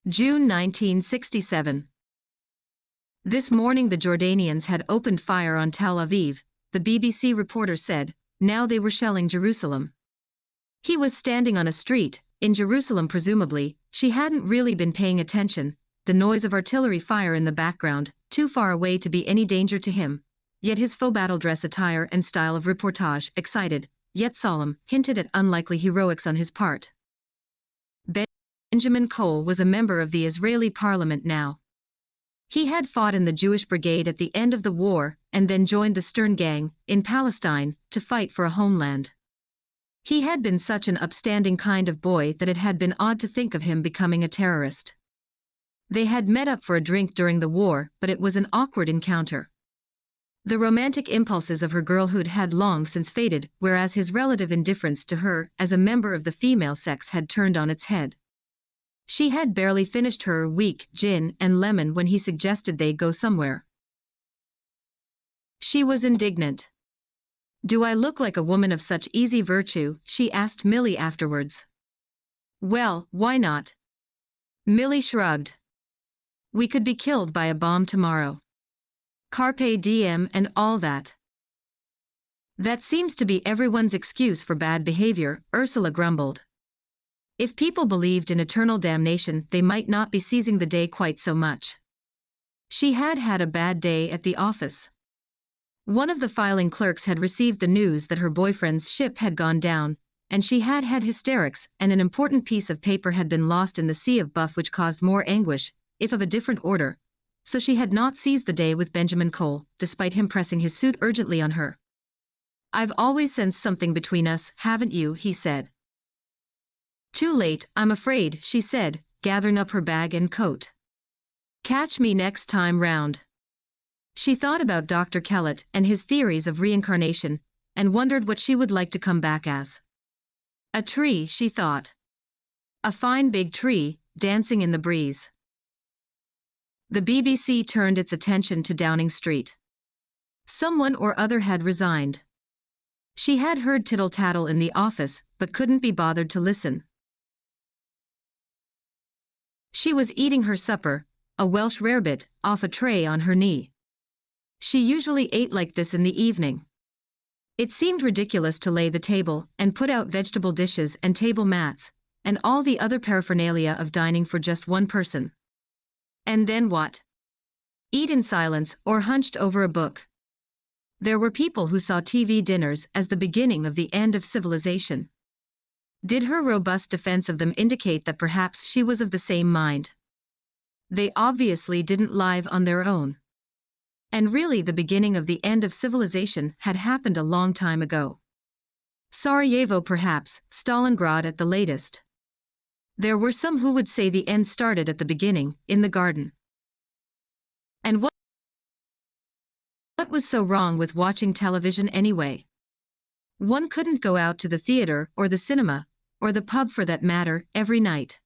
June 1967. This morning the Jordanians had opened fire on Tel Aviv, the BBC reporter said. Now they were shelling Jerusalem. He was standing on a street, in Jerusalem presumably. She hadn't really been paying attention, the noise of artillery fire in the background, too far away to be any danger to him. Yet his faux battle dress attire and style of reportage, excited, yet solemn, hinted at unlikely heroics on his part. Benjamin Cole was a member of the Israeli parliament now. He had fought in the Jewish brigade at the end of the war, and then joined the Stern Gang, in Palestine, to fight for a homeland. He had been such an upstanding kind of boy that it had been odd to think of him becoming a terrorist. They had met up for a drink during the war, but it was an awkward encounter. The romantic impulses of her girlhood had long since faded, whereas his relative indifference to her, as a member of the female sex, had turned on its head. She had barely finished her weak gin and lemon when he suggested they go somewhere. She was indignant. "Do I look like a woman of such easy virtue?" she asked Millie afterwards. "Well, why not?" Millie shrugged. "We could be killed by a bomb tomorrow. Carpe diem and all that." "That seems to be everyone's excuse for bad behavior," Ursula grumbled. "If people believed in eternal damnation, they might not be seizing the day quite so much." She had had a bad day at the office. One of the filing clerks had received the news that her boyfriend's ship had gone down, and she had had hysterics, and an important piece of paper had been lost in the sea of buff which caused more anguish, if of a different order, so she had not seized the day with Benjamin Cole, despite him pressing his suit urgently on her. "I've always sensed something between us, haven't you?" he said. "Too late, I'm afraid," she said, gathering up her bag and coat. "Catch me next time round." She thought about Dr. Kellett and his theories of reincarnation, and wondered what she would like to come back as. A tree, she thought. A fine big tree, dancing in the breeze. The BBC turned its attention to Downing Street. Someone or other had resigned. She had heard tittle-tattle in the office, but couldn't be bothered to listen. She was eating her supper, a Welsh rarebit, off a tray on her knee. She usually ate like this in the evening. It seemed ridiculous to lay the table, and put out vegetable dishes and table mats, and all the other paraphernalia of dining for just one person. And then what? Eat in silence, or hunched over a book. There were people who saw TV dinners as the beginning of the end of civilization. Did her robust defense of them indicate that perhaps she was of the same mind? They obviously didn't live on their own. And really the beginning of the end of civilization had happened a long time ago. Sarajevo perhaps, Stalingrad at the latest. There were some who would say the end started at the beginning, in the garden. And what was so wrong with watching television anyway? One couldn't go out to the theater or the cinema, or the pub for that matter, every night.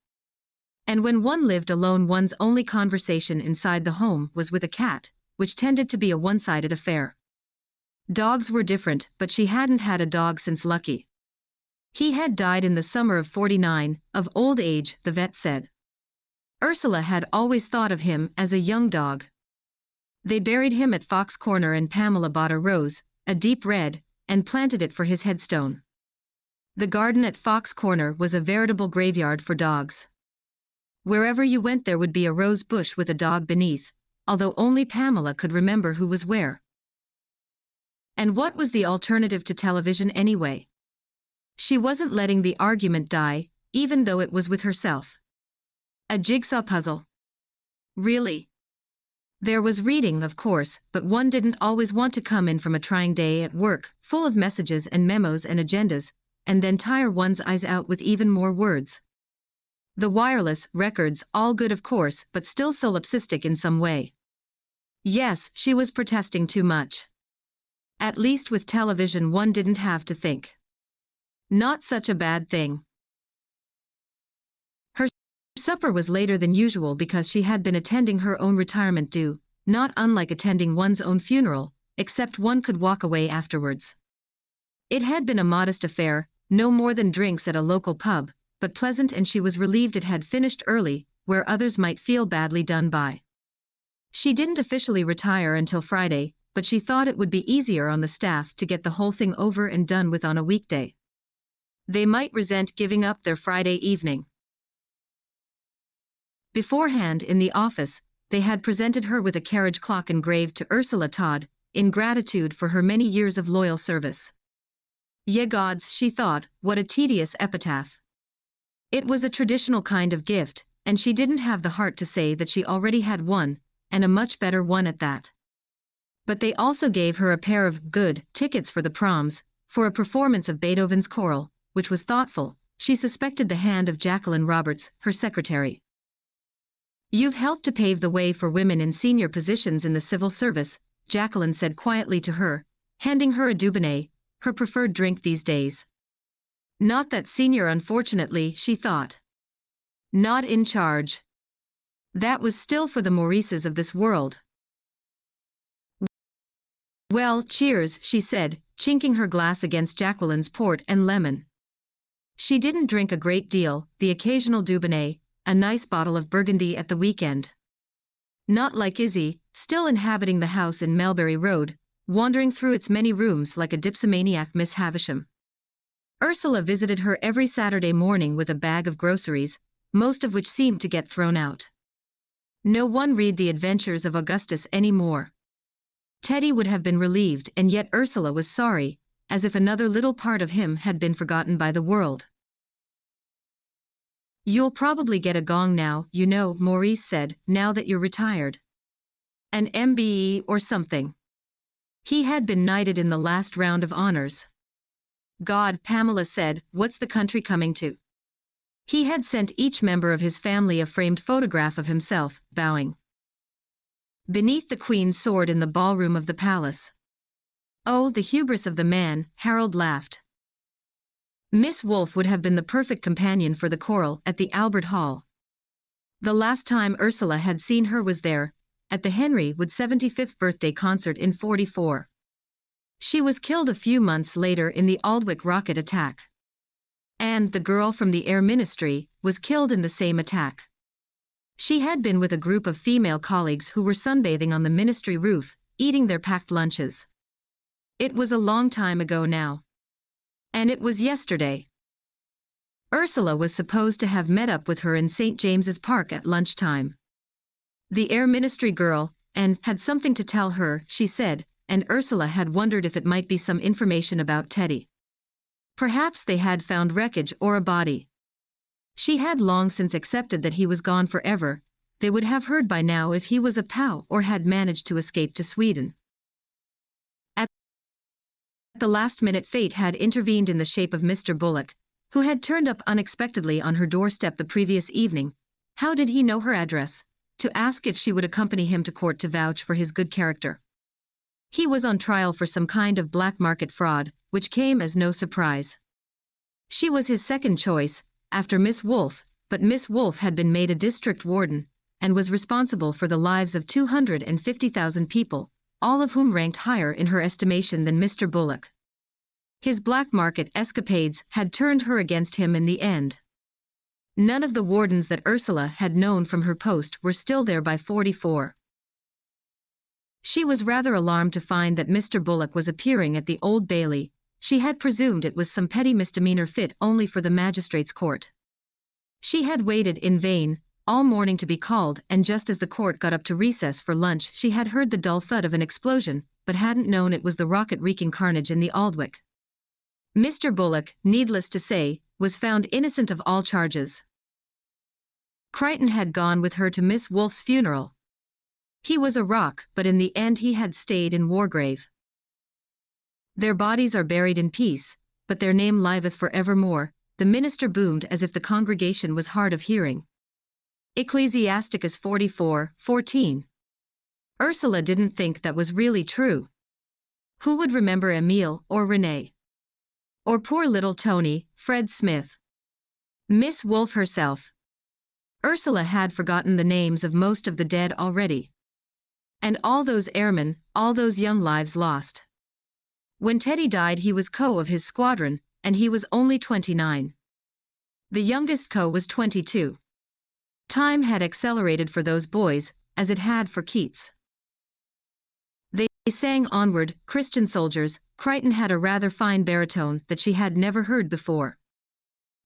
And when one lived alone, one's only conversation inside the home was with a cat, which tended to be a one-sided affair. Dogs were different, but she hadn't had a dog since Lucky. He had died in the summer of '49, of old age, the vet said. Ursula had always thought of him as a young dog. They buried him at Fox Corner, and Pamela bought a rose, a deep red, and planted it for his headstone. The garden at Fox Corner was a veritable graveyard for dogs. Wherever you went there would be a rose bush with a dog beneath, although only Pamela could remember who was where. And what was the alternative to television anyway? She wasn't letting the argument die, even though it was with herself. A jigsaw puzzle. Really? There was reading, of course, but one didn't always want to come in from a trying day at work, full of messages and memos and agendas, and then tire one's eyes out with even more words. The wireless records, all good of course, but still solipsistic in some way. Yes, she was protesting too much. At least with television one didn't have to think. Not such a bad thing. Her supper was later than usual because she had been attending her own retirement due, not unlike attending one's own funeral, except one could walk away afterwards. It had been a modest affair, no more than drinks at a local pub, but pleasant, and she was relieved it had finished early, where others might feel badly done by. She didn't officially retire until Friday, but she thought it would be easier on the staff to get the whole thing over and done with on a weekday. They might resent giving up their Friday evening. Beforehand in the office, they had presented her with a carriage clock engraved to Ursula Todd, in gratitude for her many years of loyal service. Ye gods, she thought, what a tedious epitaph. It was a traditional kind of gift, and she didn't have the heart to say that she already had one, and a much better one at that. But they also gave her a pair of good tickets for the proms, for a performance of Beethoven's choral, which was thoughtful. She suspected the hand of Jacqueline Roberts, her secretary. You've helped to pave the way for women in senior positions in the civil service, Jacqueline said quietly to her, handing her a Dubonnet, her preferred drink these days. Not that senior, unfortunately, she thought. Not in charge. That was still for the Maurices of this world. Well, cheers, she said, chinking her glass against Jacqueline's port and lemon. She didn't drink a great deal, the occasional Dubonnet, a nice bottle of Burgundy at the weekend. Not like Izzy, still inhabiting the house in Melbury Road, wandering through its many rooms like a dipsomaniac Miss Havisham. Ursula visited her every Saturday morning with a bag of groceries, most of which seemed to get thrown out. No one read The Adventures of Augustus any more. Teddy would have been relieved, and yet Ursula was sorry, as if another little part of him had been forgotten by the world. You'll probably get a gong now, you know, Maurice said, now that you're retired. An MBE or something. He had been knighted in the last round of honors. God, Pamela said, what's the country coming to? He had sent each member of his family a framed photograph of himself, bowing beneath the Queen's sword in the ballroom of the palace. Oh, the hubris of the man, Harold laughed. Miss Wolfe would have been the perfect companion for the choral at the Albert Hall. The last time Ursula had seen her was there, at the Henry Wood 75th birthday concert in '44. She was killed a few months later in the Aldwych rocket attack. And the girl from the Air Ministry was killed in the same attack. She had been with a group of female colleagues who were sunbathing on the ministry roof, eating their packed lunches. It was a long time ago now. And it was yesterday. Ursula was supposed to have met up with her in St. James's Park at lunchtime. The Air Ministry girl, and had something to tell her, she said, and Ursula had wondered if it might be some information about Teddy. Perhaps they had found wreckage or a body. She had long since accepted that he was gone forever. They would have heard by now if he was a POW or had managed to escape to Sweden. At the last minute, fate had intervened in the shape of Mr. Bullock, who had turned up unexpectedly on her doorstep the previous evening. How did he know her address? To ask if she would accompany him to court to vouch for his good character. He was on trial for some kind of black market fraud, which came as no surprise. She was his second choice, after Miss Wolfe, but Miss Wolfe had been made a district warden, and was responsible for the lives of 250,000 people, all of whom ranked higher in her estimation than Mr. Bullock. His black market escapades had turned her against him in the end. None of the wardens that Ursula had known from her post were still there by '44. She was rather alarmed to find that Mr. Bullock was appearing at the Old Bailey. She had presumed it was some petty misdemeanor fit only for the magistrate's court. She had waited in vain, all morning to be called, and just as the court got up to recess for lunch she had heard the dull thud of an explosion, but hadn't known it was the rocket wreaking carnage in the Aldwych. Mr. Bullock, needless to say, was found innocent of all charges. Crichton had gone with her to Miss Wolfe's funeral. He was a rock, but in the end he had stayed in Wargrave. Their bodies are buried in peace, but their name liveth for evermore, the minister boomed as if the congregation was hard of hearing. Ecclesiasticus 44:14. Ursula didn't think that was really true. Who would remember Emile or Renee? Or poor little Tony, Fred Smith? Miss Wolfe herself. Ursula had forgotten the names of most of the dead already. And all those airmen, all those young lives lost. When Teddy died he was co of his squadron, and he was only 29. The youngest co was 22. Time had accelerated for those boys, as it had for Keats. They sang onward, Christian soldiers. Crichton had a rather fine baritone that she had never heard before.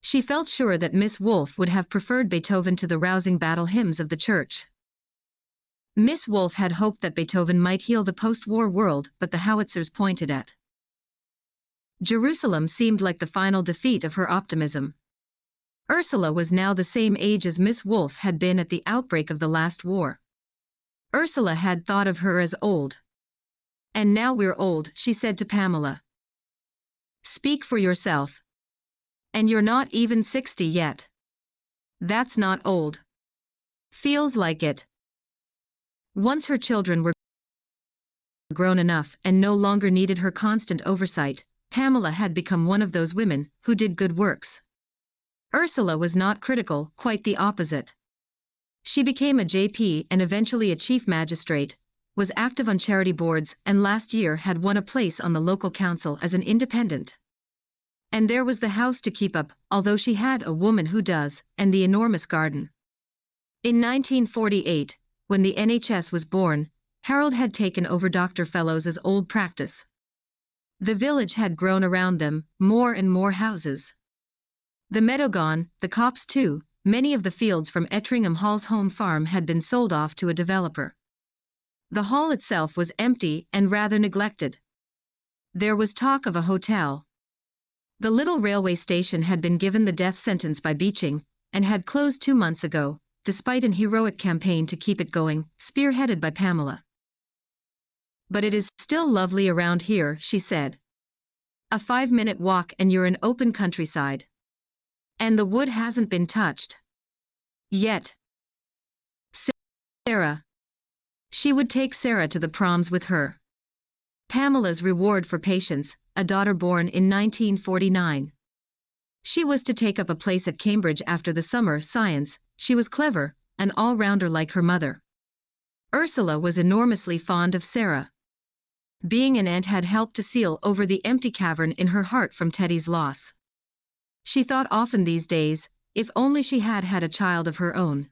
She felt sure that Miss Wolfe would have preferred Beethoven to the rousing battle hymns of the church. Miss Wolfe had hoped that Beethoven might heal the post-war world, but the howitzers pointed at Jerusalem seemed like the final defeat of her optimism. Ursula was now the same age as Miss Wolfe had been at the outbreak of the last war. Ursula had thought of her as old. "And now we're old," she said to Pamela. "Speak for yourself. And you're not even 60 yet. That's not old." "Feels like it." Once her children were grown enough and no longer needed her constant oversight, Pamela had become one of those women who did good works. Ursula was not critical, quite the opposite. She became a JP and eventually a chief magistrate, was active on charity boards, and last year had won a place on the local council as an independent. And there was the house to keep up, although she had a woman who does, and the enormous garden. In 1948, when the NHS was born, Harold had taken over Dr. Fellows' old practice. The village had grown around them, more and more houses. The meadow gone, the copse too, many of the fields from Ettringham Hall's home farm had been sold off to a developer. The hall itself was empty and rather neglected. There was talk of a hotel. The little railway station had been given the death sentence by Beeching, and had closed 2 months ago, despite an heroic campaign to keep it going, spearheaded by Pamela. "But it is still lovely around here," she said. "A 5-minute walk and you're in open countryside. And the wood hasn't been touched yet." Sarah. She would take Sarah to the proms with her. Pamela's reward for patience, a daughter born in 1949. She was to take up a place at Cambridge after the summer science. She was clever, an all-rounder like her mother. Ursula was enormously fond of Sarah. Being an aunt had helped to seal over the empty cavern in her heart from Teddy's loss. She thought often these days, if only she had had a child of her own.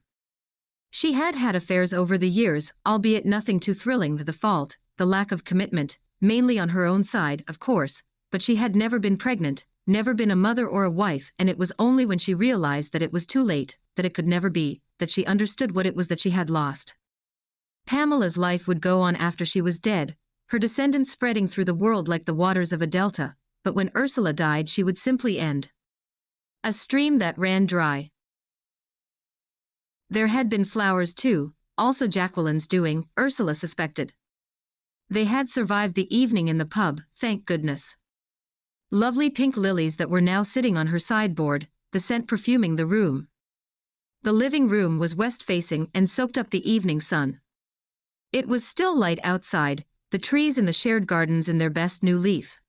She had had affairs over the years, albeit nothing too thrilling. The fault, the lack of commitment, mainly on her own side, of course, but she had never been pregnant, never been a mother or a wife, and it was only when she realized that it was too late, that it could never be, that she understood what it was that she had lost. Pamela's life would go on after she was dead, her descendants spreading through the world like the waters of a delta, but when Ursula died she would simply end. A stream that ran dry. There had been flowers too, also Jacqueline's doing, Ursula suspected. They had survived the evening in the pub, thank goodness. Lovely pink lilies that were now sitting on her sideboard, the scent perfuming the room. The living room was west-facing and soaked up the evening sun. It was still light outside, the trees in the shared gardens in their best new leaf.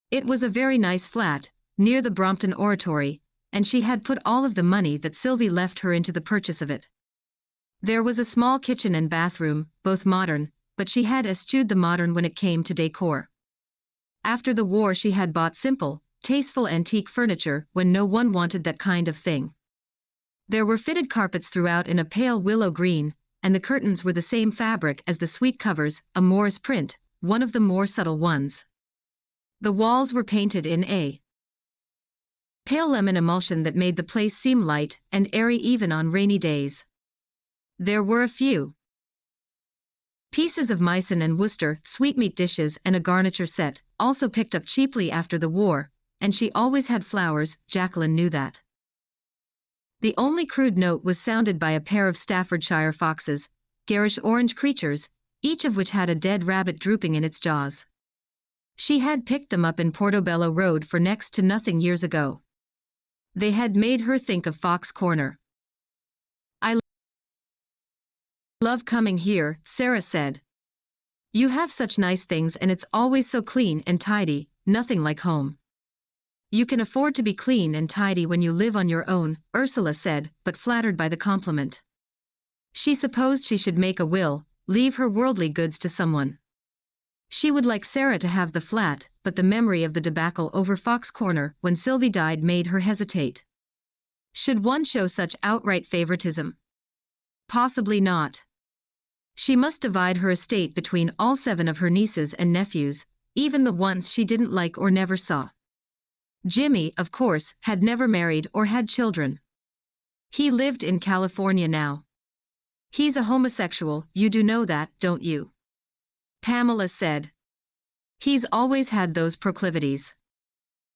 It was a very nice flat, near the Brompton Oratory, and she had put all of the money that Sylvie left her into the purchase of it. There was a small kitchen and bathroom, both modern, but she had eschewed the modern when it came to decor. After the war she had bought simple, tasteful antique furniture when no one wanted that kind of thing. There were fitted carpets throughout in a pale willow green, and the curtains were the same fabric as the suite covers, a Morris print, one of the more subtle ones. The walls were painted in a pale lemon emulsion that made the place seem light and airy even on rainy days. There were a few pieces of Meissen and Worcester sweetmeat dishes and a garniture set, also picked up cheaply after the war, and she always had flowers, Jacqueline knew that. The only crude note was sounded by a pair of Staffordshire foxes, garish orange creatures, each of which had a dead rabbit drooping in its jaws. She had picked them up in Portobello Road for next to nothing years ago. They had made her think of Fox Corner. "I love coming here," Sarah said. "You have such nice things and it's always so clean and tidy, nothing like home." "You can afford to be clean and tidy when you live on your own," Ursula said, but flattered by the compliment. She supposed she should make a will, leave her worldly goods to someone. She would like Sarah to have the flat, but the memory of the debacle over Fox Corner when Sylvie died made her hesitate. Should one show such outright favoritism? Possibly not. She must divide her estate between all 7 of her nieces and nephews, even the ones she didn't like or never saw. Jimmy, of course, had never married or had children. He lived in California now. He's a homosexual, you do know that, don't you? Pamela said. He's always had those proclivities.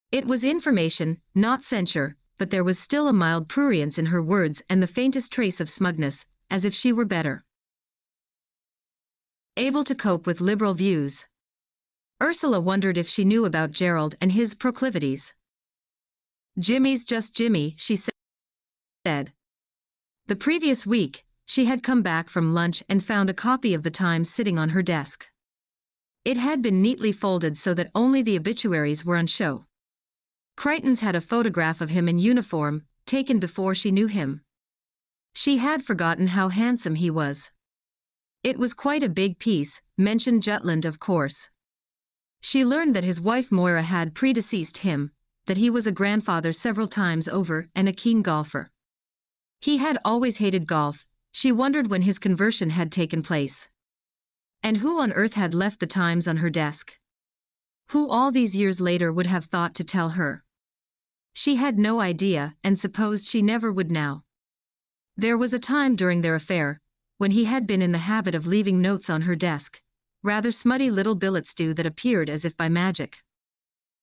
It was information, not censure, but there was still a mild prurience in her words and the faintest trace of smugness, as if she were better able to cope with liberal views. Ursula wondered if she knew about Gerald and his proclivities. Jimmy's just Jimmy, she said. The previous week, she had come back from lunch and found a copy of the Times sitting on her desk. It had been neatly folded so that only the obituaries were on show. Crichton's had a photograph of him in uniform, taken before she knew him. She had forgotten how handsome he was. It was quite a big piece, mentioned Jutland of course. She learned that his wife Moira had predeceased him, that he was a grandfather several times over and a keen golfer. He had always hated golf, she wondered when his conversion had taken place. And who on earth had left the Times on her desk? Who all these years later would have thought to tell her? She had no idea and supposed she never would now. There was a time during their affair, when he had been in the habit of leaving notes on her desk, rather smutty little billets that appeared as if by magic.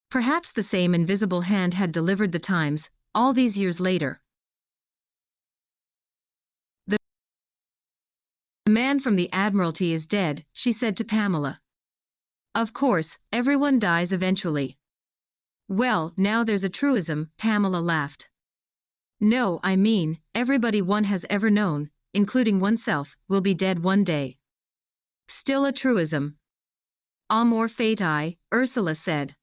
Perhaps the same invisible hand had delivered the Times, all these years later. The man from the Admiralty is dead, she said to Pamela. Of course, everyone dies eventually. Well, now there's a truism, Pamela laughed. No, I mean, everybody one has ever known, including oneself, will be dead one day. Still a truism. Amor fati, Ursula said.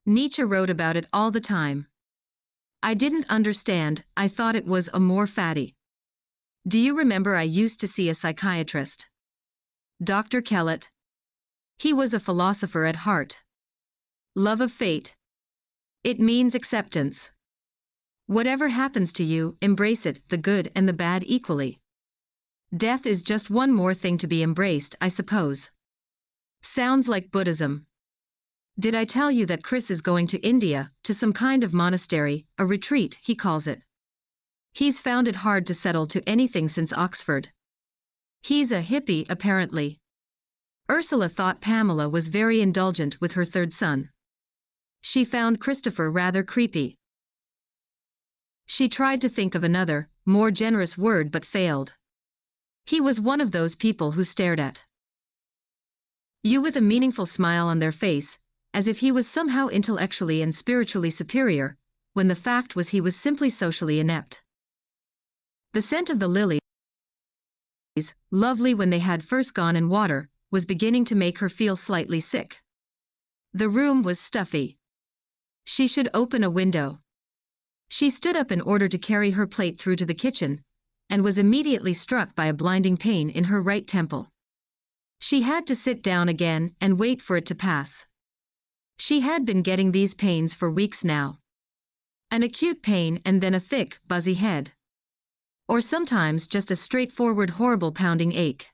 Nietzsche wrote about it all the time. I didn't understand, I thought it was amor fati. Do you remember I used to see a psychiatrist? Dr. Kellett. He was a philosopher at heart. Love of fate. It means acceptance. Whatever happens to you, embrace it, the good and the bad equally. Death is just one more thing to be embraced, I suppose. Sounds like Buddhism. Did I tell you that Chris is going to India, to some kind of monastery, a retreat, he calls it. He's found it hard to settle to anything since Oxford. He's a hippie, apparently. Ursula thought Pamela was very indulgent with her third son. She found Christopher rather creepy. She tried to think of another, more generous word but failed. He was one of those people who stared at you with a meaningful smile on their face, as if he was somehow intellectually and spiritually superior, when the fact was he was simply socially inept. The scent of the lilies, lovely when they had first gone in water, was beginning to make her feel slightly sick. The room was stuffy. She should open a window. She stood up in order to carry her plate through to the kitchen, and was immediately struck by a blinding pain in her right temple. She had to sit down again and wait for it to pass. She had been getting these pains for weeks now. An acute pain and then a thick, buzzy head. Or sometimes just a straightforward horrible pounding ache.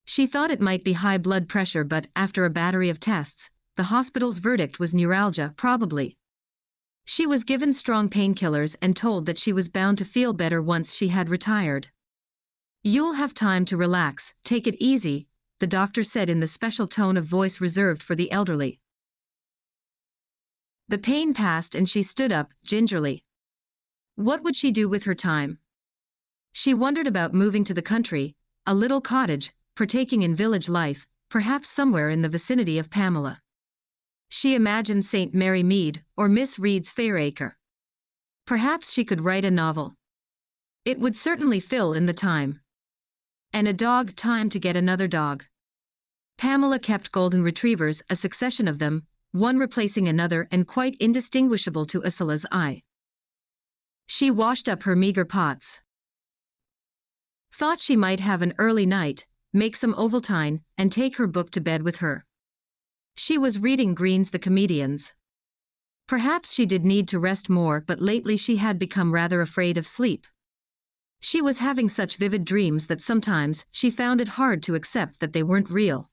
She thought it might be high blood pressure, but after a battery of tests, the hospital's verdict was neuralgia, probably. She was given strong painkillers and told that she was bound to feel better once she had retired. You'll have time to relax, take it easy, the doctor said in the special tone of voice reserved for the elderly. The pain passed and she stood up, gingerly. What would she do with her time? She wondered about moving to the country, a little cottage, partaking in village life, perhaps somewhere in the vicinity of Pamela. She imagined St. Mary Mead, or Miss Reed's Fairacre. Perhaps she could write a novel. It would certainly fill in the time. And a dog, time to get another dog. Pamela kept golden retrievers, a succession of them, one replacing another and quite indistinguishable to Ursula's eye. She washed up her meager pots. Thought she might have an early night, make some Ovaltine, and take her book to bed with her. She was reading Green's The Comedians. Perhaps she did need to rest more, but lately she had become rather afraid of sleep. She was having such vivid dreams that sometimes she found it hard to accept that they weren't real.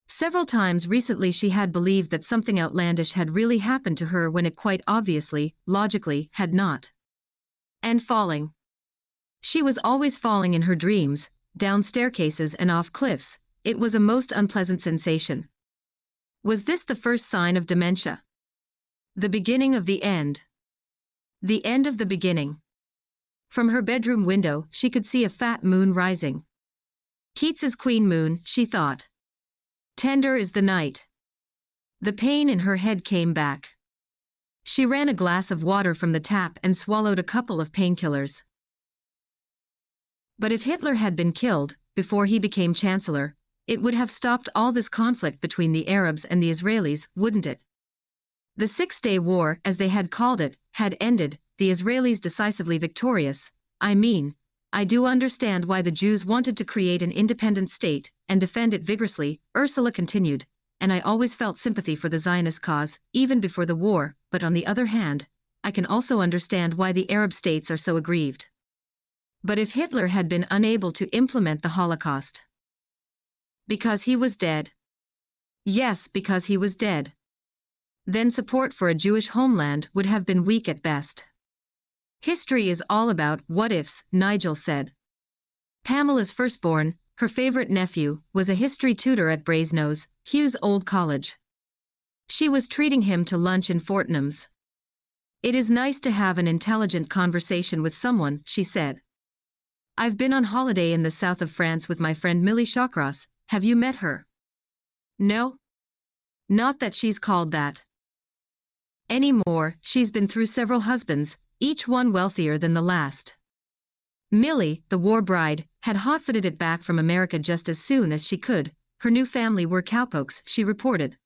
Several times recently she had believed that something outlandish had really happened to her when it quite obviously, logically, had not. And falling. She was always falling in her dreams, down staircases and off cliffs. It was a most unpleasant sensation. Was this the first sign of dementia? The beginning of the end. The end of the beginning. From her bedroom window she could see a fat moon rising. Keats's Queen Moon, she thought. Tender is the night. The pain in her head came back. She ran a glass of water from the tap and swallowed a couple of painkillers. But if Hitler had been killed, before he became Chancellor, it would have stopped all this conflict between the Arabs and the Israelis, wouldn't it? The Six-Day War, as they had called it, had ended, the Israelis decisively victorious. I do understand why the Jews wanted to create an independent state, and defend it vigorously, Ursula continued, and I always felt sympathy for the Zionist cause, even before the war, but on the other hand, I can also understand why the Arab states are so aggrieved. But if Hitler had been unable to implement the Holocaust? Because he was dead. Yes, because he was dead. Then support for a Jewish homeland would have been weak at best. History is all about what-ifs, Nigel said. Pamela's firstborn, her favorite nephew, was a history tutor at Brasenose, Hugh's old college. She was treating him to lunch in Fortnum's. It is nice to have an intelligent conversation with someone, she said. I've been on holiday in the south of France with my friend Millie Shawcross. Have you met her? No? Not that she's called that anymore. She's been through several husbands, each one wealthier than the last. Millie, the war bride, had hot-footed it back from America just as soon as she could. Her new family were cowpokes, she reported.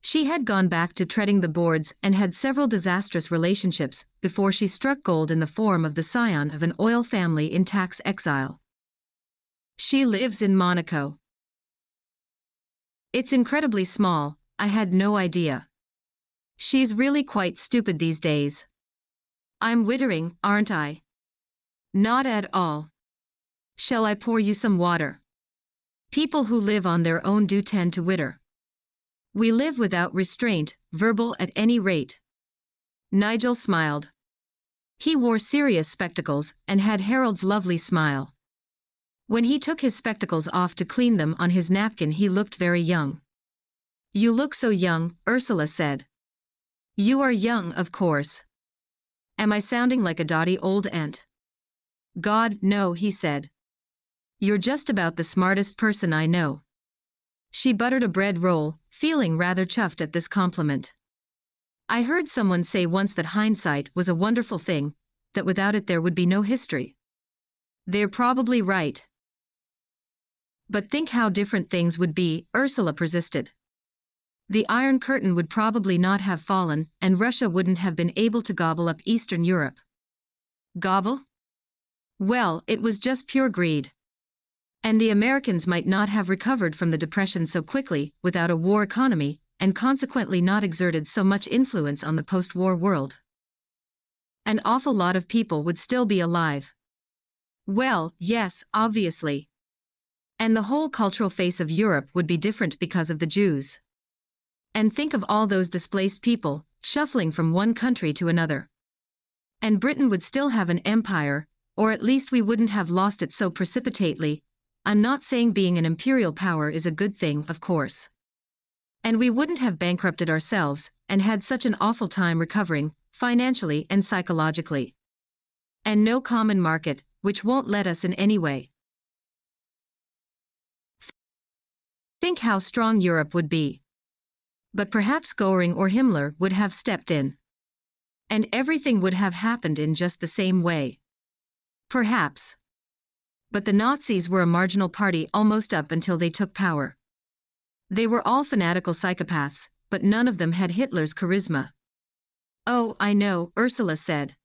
She had gone back to treading the boards and had several disastrous relationships before she struck gold in the form of the scion of an oil family in tax exile. She lives in Monaco. It's incredibly small. I had no idea. She's really quite stupid these days. I'm wittering, aren't I? Not at all. Shall I pour you some water? People who live on their own do tend to witter. We live without restraint, verbal at any rate. Nigel smiled. He wore serious spectacles and had Harold's lovely smile. When he took his spectacles off to clean them on his napkin he looked very young. You look so young, Ursula said. You are young, of course. Am I sounding like a dotty old aunt? God, no, he said. You're just about the smartest person I know. She buttered a bread roll, feeling rather chuffed at this compliment. I heard someone say once that hindsight was a wonderful thing, that without it there would be no history. They're probably right. But think how different things would be, Ursula persisted. The Iron Curtain would probably not have fallen, and Russia wouldn't have been able to gobble up Eastern Europe. Gobble? Well, it was just pure greed. And the Americans might not have recovered from the Depression so quickly without a war economy, and consequently not exerted so much influence on the post-war world. An awful lot of people would still be alive. Well, yes, obviously. And the whole cultural face of Europe would be different because of the Jews. And think of all those displaced people, shuffling from one country to another. And Britain would still have an empire, or at least we wouldn't have lost it so precipitately. I'm not saying being an imperial power is a good thing, of course. And we wouldn't have bankrupted ourselves, and had such an awful time recovering, financially and psychologically. And no common market, which won't let us in any way. Think how strong Europe would be. But perhaps Göring or Himmler would have stepped in. And everything would have happened in just the same way. Perhaps. But the Nazis were a marginal party almost up until they took power. They were all fanatical psychopaths, but none of them had Hitler's charisma. Oh, I know, Ursula said.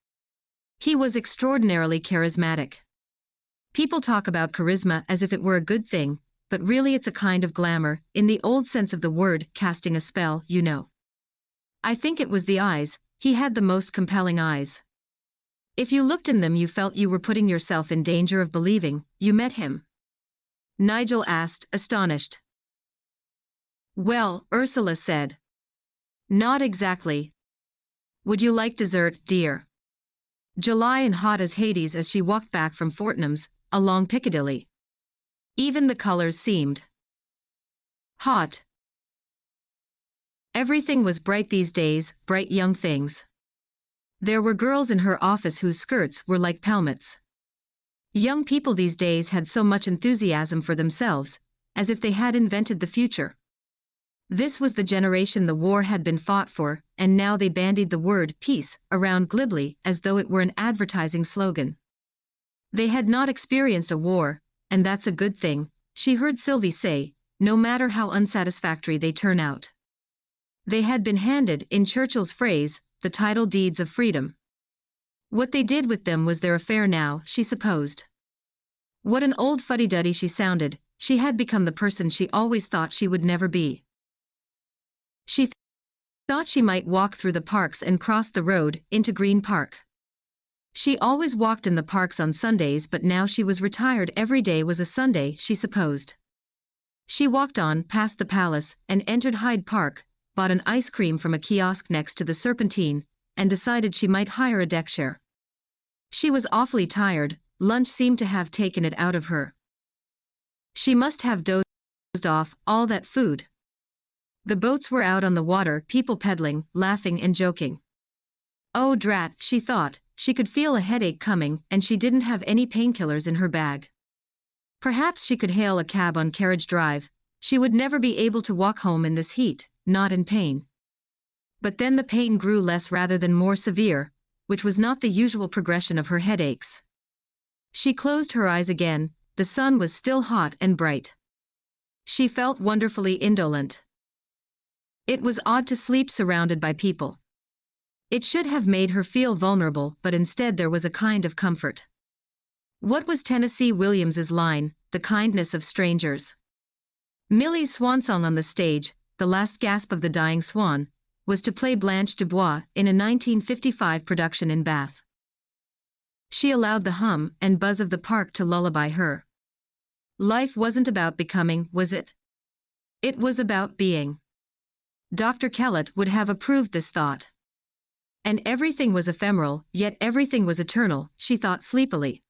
He was extraordinarily charismatic. People talk about charisma as if it were a good thing, but really it's a kind of glamour, in the old sense of the word, casting a spell, you know. I think it was the eyes, he had the most compelling eyes. If you looked in them you felt you were putting yourself in danger of believing you met him? Nigel asked, astonished. Well, Ursula said. Not exactly. Would you like dessert, dear? July and hot as Hades as she walked back from Fortnum's, along Piccadilly. Even the colors seemed hot. Everything was bright these days, bright young things. There were girls in her office whose skirts were like pelmets. Young people these days had so much enthusiasm for themselves, as if they had invented the future. This was the generation the war had been fought for, and now they bandied the word peace around glibly as though it were an advertising slogan. They had not experienced a war, and that's a good thing, she heard Sylvie say, no matter how unsatisfactory they turn out. They had been handed, in Churchill's phrase, the title deeds of freedom. What they did with them was their affair now, she supposed. What an old fuddy-duddy she sounded, she had become the person she always thought she would never be. She thought she might walk through the parks and cross the road into Green Park. She always walked in the parks on Sundays, but now she was retired, every day was a Sunday, she supposed. She walked on past the palace and entered Hyde Park, bought an ice cream from a kiosk next to the Serpentine, and decided she might hire a deck chair. She was awfully tired, lunch seemed to have taken it out of her. She must have dozed off all that food. The boats were out on the water, people peddling, laughing and joking. Oh drat, she thought, she could feel a headache coming and she didn't have any painkillers in her bag. Perhaps she could hail a cab on Carriage Drive, she would never be able to walk home in this heat, not in pain. But then the pain grew less rather than more severe, which was not the usual progression of her headaches. She closed her eyes again, the sun was still hot and bright. She felt wonderfully indolent. It was odd to sleep surrounded by people. It should have made her feel vulnerable, but instead there was a kind of comfort. What was Tennessee Williams's line, the kindness of strangers? Millie's swan song on the stage, the last gasp of the dying swan, was to play Blanche Dubois in a 1955 production in Bath. She allowed the hum and buzz of the park to lullaby her. Life wasn't about becoming, was it? It was about being. Dr. Kellett would have approved this thought. And everything was ephemeral, yet everything was eternal, she thought sleepily.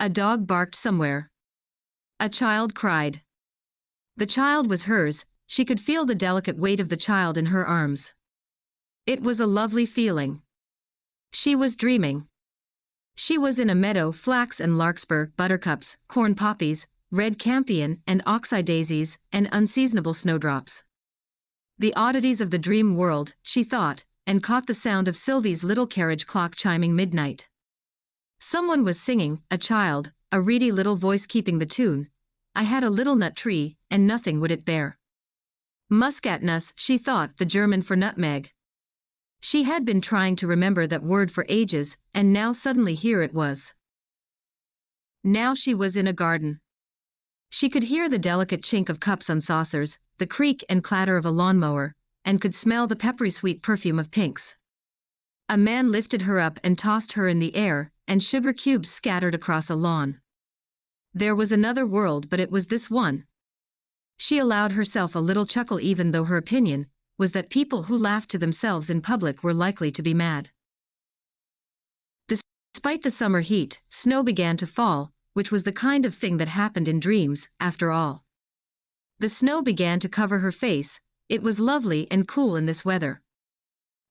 A dog barked somewhere. A child cried. The child was hers, she could feel the delicate weight of the child in her arms. It was a lovely feeling. She was dreaming. She was in a meadow, flax and larkspur, buttercups, corn poppies, red campion and oxeye daisies, and unseasonable snowdrops. The oddities of the dream world, she thought, and caught the sound of Sylvie's little carriage clock chiming midnight. Someone was singing, a child, a reedy little voice keeping the tune. I had a little nut tree, and nothing would it bear. Muskatnuss, she thought, the German for nutmeg. She had been trying to remember that word for ages, and now suddenly here it was. Now she was in a garden. She could hear the delicate chink of cups on saucers, the creak and clatter of a lawnmower, and could smell the peppery sweet perfume of pinks. A man lifted her up and tossed her in the air, and sugar cubes scattered across a lawn. There was another world, but it was this one. She allowed herself a little chuckle, even though her opinion was that people who laughed to themselves in public were likely to be mad. Despite the summer heat, snow began to fall, which was the kind of thing that happened in dreams, after all. The snow began to cover her face, it was lovely and cool in this weather.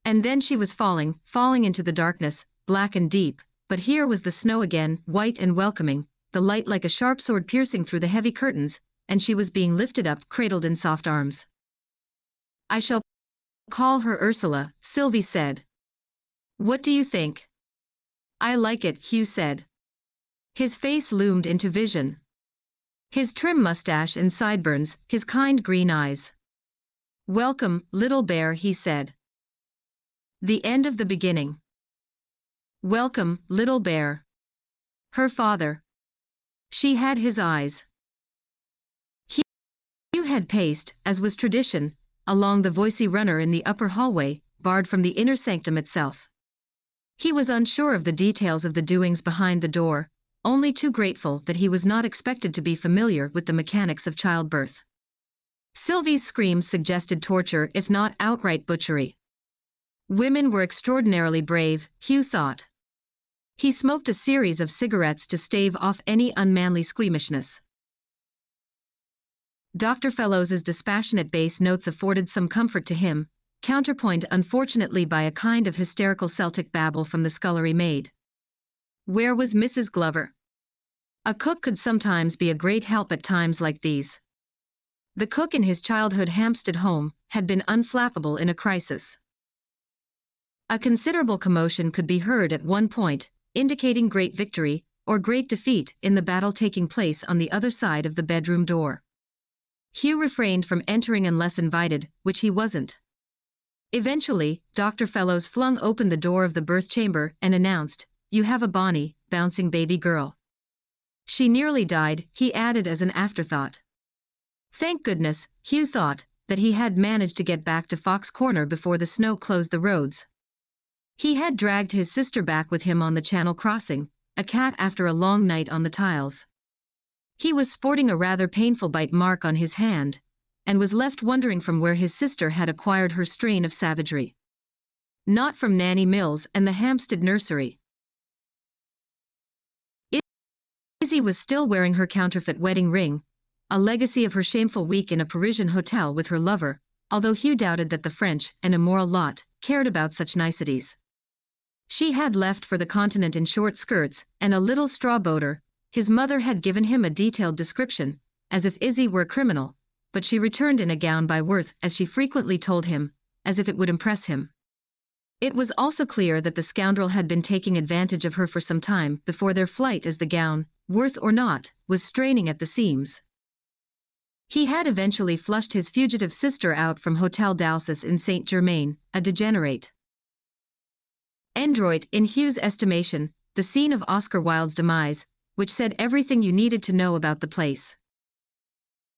And then she was falling into the darkness, black and deep, but here was the snow again, white and welcoming, the light like a sharp sword piercing through the heavy curtains, and she was being lifted up, cradled in soft arms. I shall call her Ursula, Sylvie said. What do you think? I like it, Hugh said. His face loomed into vision. His trim mustache and sideburns, his kind green eyes. Welcome, little bear, he said. The end of the beginning. Welcome, little bear. Her father. She had his eyes. Hugh had paced, as was tradition, along the voicey runner in the upper hallway, barred from the inner sanctum itself. He was unsure of the details of the doings behind the door, only too grateful that he was not expected to be familiar with the mechanics of childbirth. Sylvie's screams suggested torture if not outright butchery. Women were extraordinarily brave, Hugh thought. He smoked a series of cigarettes to stave off any unmanly squeamishness. Dr. Fellows's dispassionate bass notes afforded some comfort to him, counterpoint unfortunately by a kind of hysterical Celtic babble from the scullery maid. Where was Mrs. Glover? A cook could sometimes be a great help at times like these. The cook in his childhood Hampstead home had been unflappable in a crisis. A considerable commotion could be heard at one point, indicating great victory, or great defeat in the battle taking place on the other side of the bedroom door. Hugh refrained from entering unless invited, which he wasn't. Eventually, Dr. Fellows flung open the door of the birth chamber and announced, "You have a bonny, bouncing baby girl. She nearly died," he added as an afterthought. Thank goodness, Hugh thought, that he had managed to get back to Fox Corner before the snow closed the roads. He had dragged his sister back with him on the Channel crossing, a cat after a long night on the tiles. He was sporting a rather painful bite mark on his hand, and was left wondering from where his sister had acquired her strain of savagery. Not from Nanny Mills and the Hampstead nursery. Izzy was still wearing her counterfeit wedding ring, a legacy of her shameful week in a Parisian hotel with her lover, although Hugh doubted that the French, an immoral lot, cared about such niceties. She had left for the continent in short skirts and a little straw boater. His mother had given him a detailed description, as if Izzy were a criminal, but she returned in a gown by Worth, as she frequently told him, as if it would impress him. It was also clear that the scoundrel had been taking advantage of her for some time before their flight, as the gown, Worth or not, was straining at the seams. He had eventually flushed his fugitive sister out from Hotel Dalsis in Saint Germain, a degenerate android in Hugh's estimation, the scene of Oscar Wilde's demise, which said everything you needed to know about the place.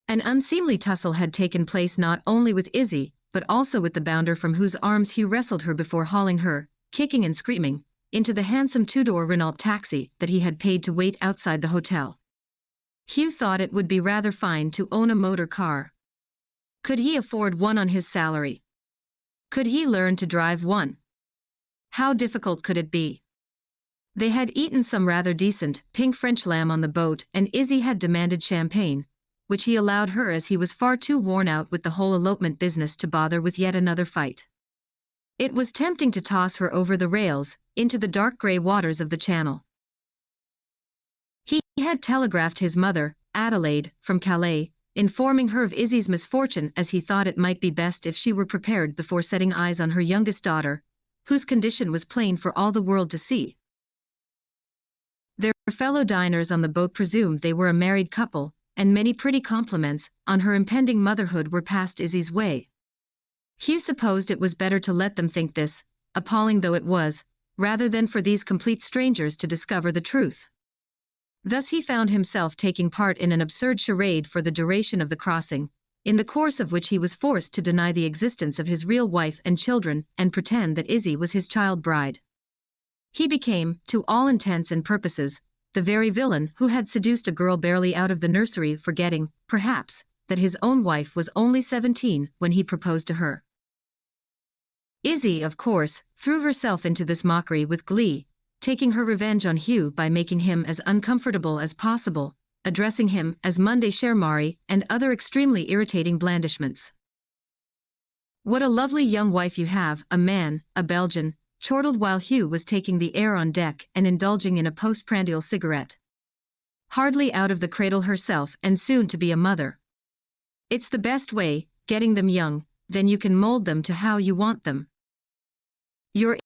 An unseemly tussle had taken place not only with Izzy, but also with the bounder from whose arms Hugh wrestled her before hauling her, kicking and screaming, into the handsome two-door Renault taxi that he had paid to wait outside the hotel. Hugh thought it would be rather fine to own a motor car. Could he afford one on his salary? Could he learn to drive one? How difficult could it be? They had eaten some rather decent, pink French lamb on the boat, and Izzy had demanded champagne, which he allowed her as he was far too worn out with the whole elopement business to bother with yet another fight. It was tempting to toss her over the rails, into the dark grey waters of the Channel. He had telegraphed his mother, Adelaide, from Calais, informing her of Izzy's misfortune, as he thought it might be best if she were prepared before setting eyes on her youngest daughter, whose condition was plain for all the world to see. Their fellow diners on the boat presumed they were a married couple, and many pretty compliments on her impending motherhood were passed Izzy's way. Hugh supposed it was better to let them think this, appalling though it was, rather than for these complete strangers to discover the truth. Thus he found himself taking part in an absurd charade for the duration of the crossing, in the course of which he was forced to deny the existence of his real wife and children and pretend that Izzy was his child bride. He became, to all intents and purposes, the very villain who had seduced a girl barely out of the nursery, forgetting, perhaps, that his own wife was only 17 when he proposed to her. Izzy, of course, threw herself into this mockery with glee, taking her revenge on Hugh by making him as uncomfortable as possible, addressing him as Monday cher Mari and other extremely irritating blandishments. "What a lovely young wife you have," a man, a Belgian, chortled while Hugh was taking the air on deck and indulging in a postprandial cigarette. "Hardly out of the cradle herself and soon to be a mother. It's the best way, getting them young, then you can mold them to how you want them." "Your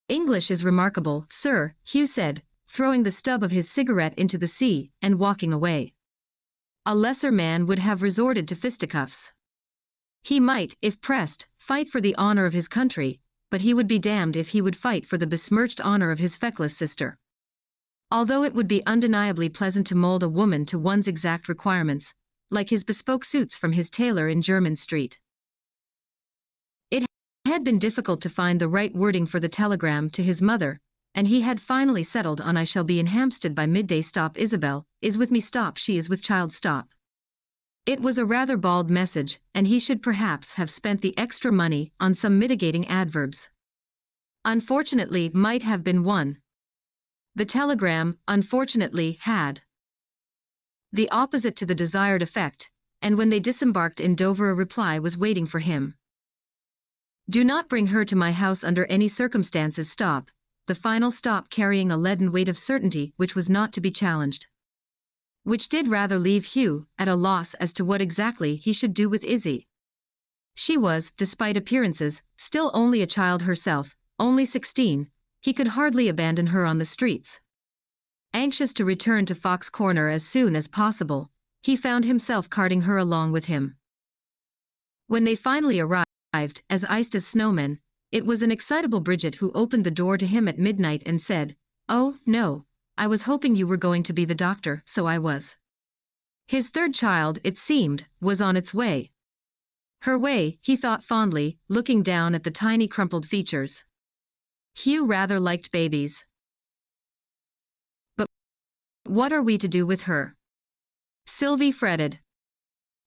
English is remarkable, sir," Hugh said, throwing the stub of his cigarette into the sea and walking away. A lesser man would have resorted to fisticuffs. He might, if pressed, fight for the honor of his country, but he would be damned if he would fight for the besmirched honor of his feckless sister. Although it would be undeniably pleasant to mold a woman to one's exact requirements, like his bespoke suits from his tailor in Jermyn Street. It had been difficult to find the right wording for the telegram to his mother, and he had finally settled on "I shall be in Hampstead by midday. Stop. Isabel is with me. Stop. She is with child. Stop." It was a rather bald message, and he should perhaps have spent the extra money on some mitigating adverbs. Unfortunately, might have been one. The telegram, unfortunately, had the opposite to the desired effect, and when they disembarked in Dover a reply was waiting for him. "Do not bring her to my house under any circumstances. Stop," the final stop carrying a leaden weight of certainty which was not to be challenged. Which did rather leave Hugh at a loss as to what exactly he should do with Izzy. She was, despite appearances, still only a child herself, only 16, he could hardly abandon her on the streets. Anxious to return to Fox Corner as soon as possible, he found himself carting her along with him. When they finally arrived, as iced as snowmen, it was an excitable Bridget who opened the door to him at midnight and said, "Oh, no, I was hoping you were going to be the doctor." "So I was." His third child, it seemed, was on its way. Her way, he thought fondly, looking down at the tiny crumpled features. Hugh rather liked babies. "But what are we to do with her?" Sylvie fretted.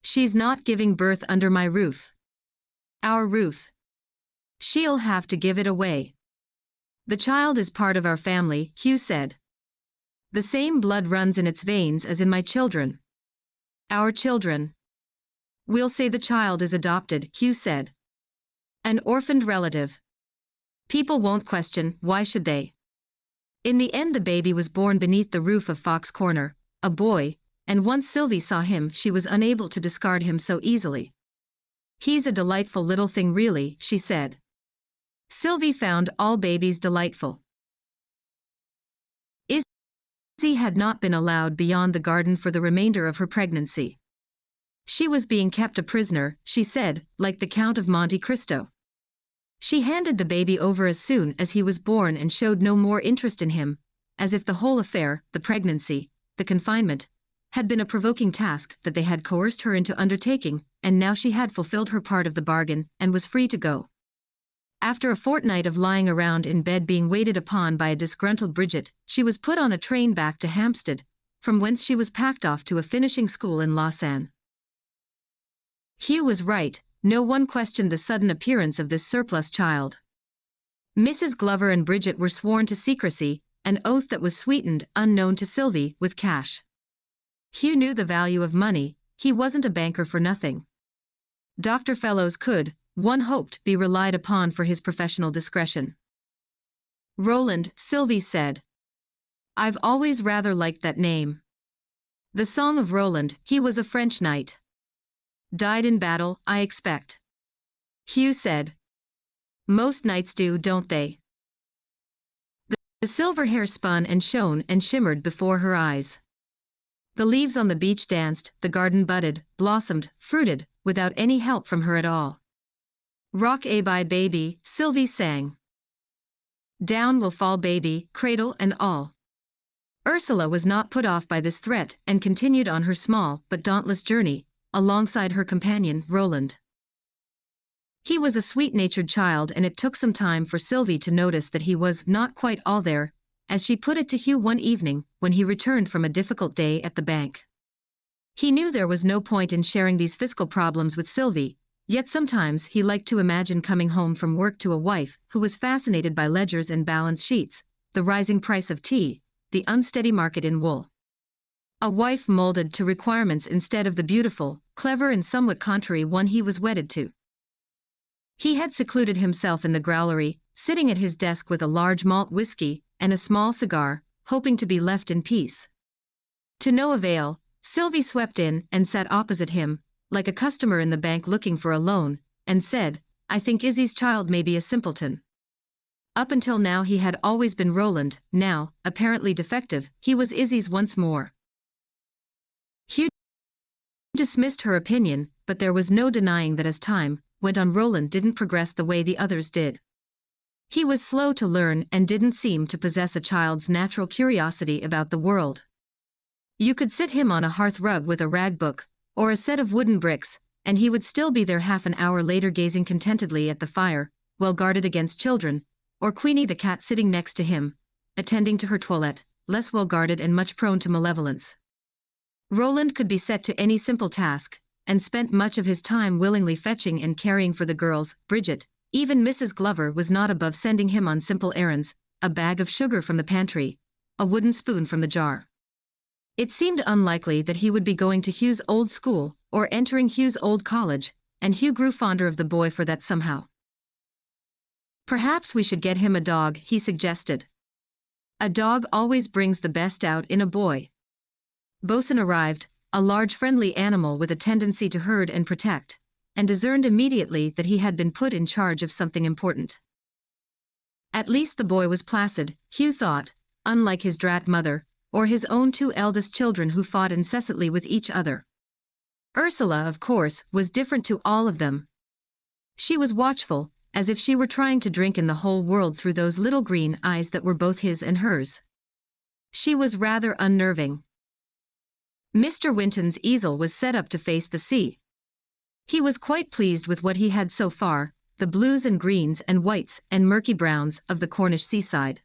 "She's not giving birth under my roof." "Our roof." "She'll have to give it away." "The child is part of our family," Hugh said. "The same blood runs in its veins as in my children." "Our children." "We'll say the child is adopted," Hugh said. "An orphaned relative. People won't question, why should they?" In the end the baby was born beneath the roof of Fox Corner, a boy, and once Sylvie saw him she was unable to discard him so easily. "He's a delightful little thing really," she said. Sylvie found all babies delightful. Izzy had not been allowed beyond the garden for the remainder of her pregnancy. She was being kept a prisoner, she said, like the Count of Monte Cristo. She handed the baby over as soon as he was born and showed no more interest in him, as if the whole affair, the pregnancy, the confinement, had been a provoking task that they had coerced her into undertaking, and now she had fulfilled her part of the bargain and was free to go. After a fortnight of lying around in bed being waited upon by a disgruntled Bridget, she was put on a train back to Hampstead, from whence she was packed off to a finishing school in Lausanne. Hugh was right, no one questioned the sudden appearance of this surplus child. Mrs. Glover and Bridget were sworn to secrecy, an oath that was sweetened, unknown to Sylvie, with cash. Hugh knew the value of money, he wasn't a banker for nothing. Dr. Fellows could, one hoped, be relied upon for his professional discretion. "Roland," Sylvie said. "I've always rather liked that name." "The Song of Roland, he was a French knight." "Died in battle, I expect." Hugh said. "Most knights do, don't they?" The silver hair spun and shone and shimmered before her eyes. The leaves on the beach danced, the garden budded, blossomed, fruited, without any help from her at all. "Rock-a-bye baby," Sylvie sang. "Down will fall baby, cradle and all." Ursula was not put off by this threat and continued on her small but dauntless journey, alongside her companion, Roland. He was a sweet-natured child and it took some time for Sylvie to notice that he was not quite all there, as she put it to Hugh one evening when he returned from a difficult day at the bank. He knew there was no point in sharing these fiscal problems with Sylvie, yet sometimes he liked to imagine coming home from work to a wife who was fascinated by ledgers and balance sheets, the rising price of tea, the unsteady market in wool. A wife molded to requirements instead of the beautiful, clever and somewhat contrary one he was wedded to. He had secluded himself in the growlery, sitting at his desk with a large malt whiskey and a small cigar, hoping to be left in peace. To no avail, Sylvie swept in and sat opposite him, like a customer in the bank looking for a loan, and said, "I think Izzy's child may be a simpleton." Up until now he had always been Roland, now, apparently defective, he was Izzy's once more. Hugh dismissed her opinion, but there was no denying that as time went on Roland didn't progress the way the others did. He was slow to learn and didn't seem to possess a child's natural curiosity about the world. You could sit him on a hearth rug with a rag book, or a set of wooden bricks, and he would still be there half an hour later gazing contentedly at the fire, well guarded against children, or Queenie the cat sitting next to him, attending to her toilette, less well guarded and much prone to malevolence. Roland could be set to any simple task, and spent much of his time willingly fetching and carrying for the girls. Bridget, even Mrs. Glover, was not above sending him on simple errands, a bag of sugar from the pantry, a wooden spoon from the jar. It seemed unlikely that he would be going to Hugh's old school, or entering Hugh's old college, and Hugh grew fonder of the boy for that somehow. "Perhaps we should get him a dog," he suggested. "A dog always brings the best out in a boy." Bosun arrived, a large friendly animal with a tendency to herd and protect, and discerned immediately that he had been put in charge of something important. At least the boy was placid, Hugh thought, unlike his drat mother, or his own two eldest children who fought incessantly with each other. Ursula, of course, was different to all of them. She was watchful, as if she were trying to drink in the whole world through those little green eyes that were both his and hers. She was rather unnerving. Mr. Winton's easel was set up to face the sea. He was quite pleased with what he had so far, the blues and greens and whites and murky browns of the Cornish seaside.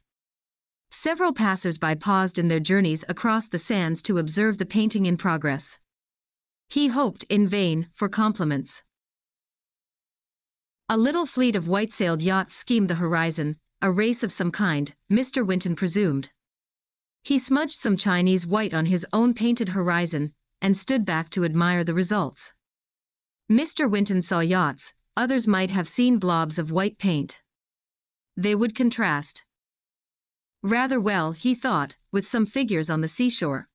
Several passers-by paused in their journeys across the sands to observe the painting in progress. He hoped in vain for compliments. A little fleet of white-sailed yachts schemed the horizon, a race of some kind, Mr. Winton presumed. He smudged some Chinese white on his own painted horizon, and stood back to admire the results. Mr. Winton saw yachts, others might have seen blobs of white paint. They would contrast rather well, he thought, with some figures on the seashore.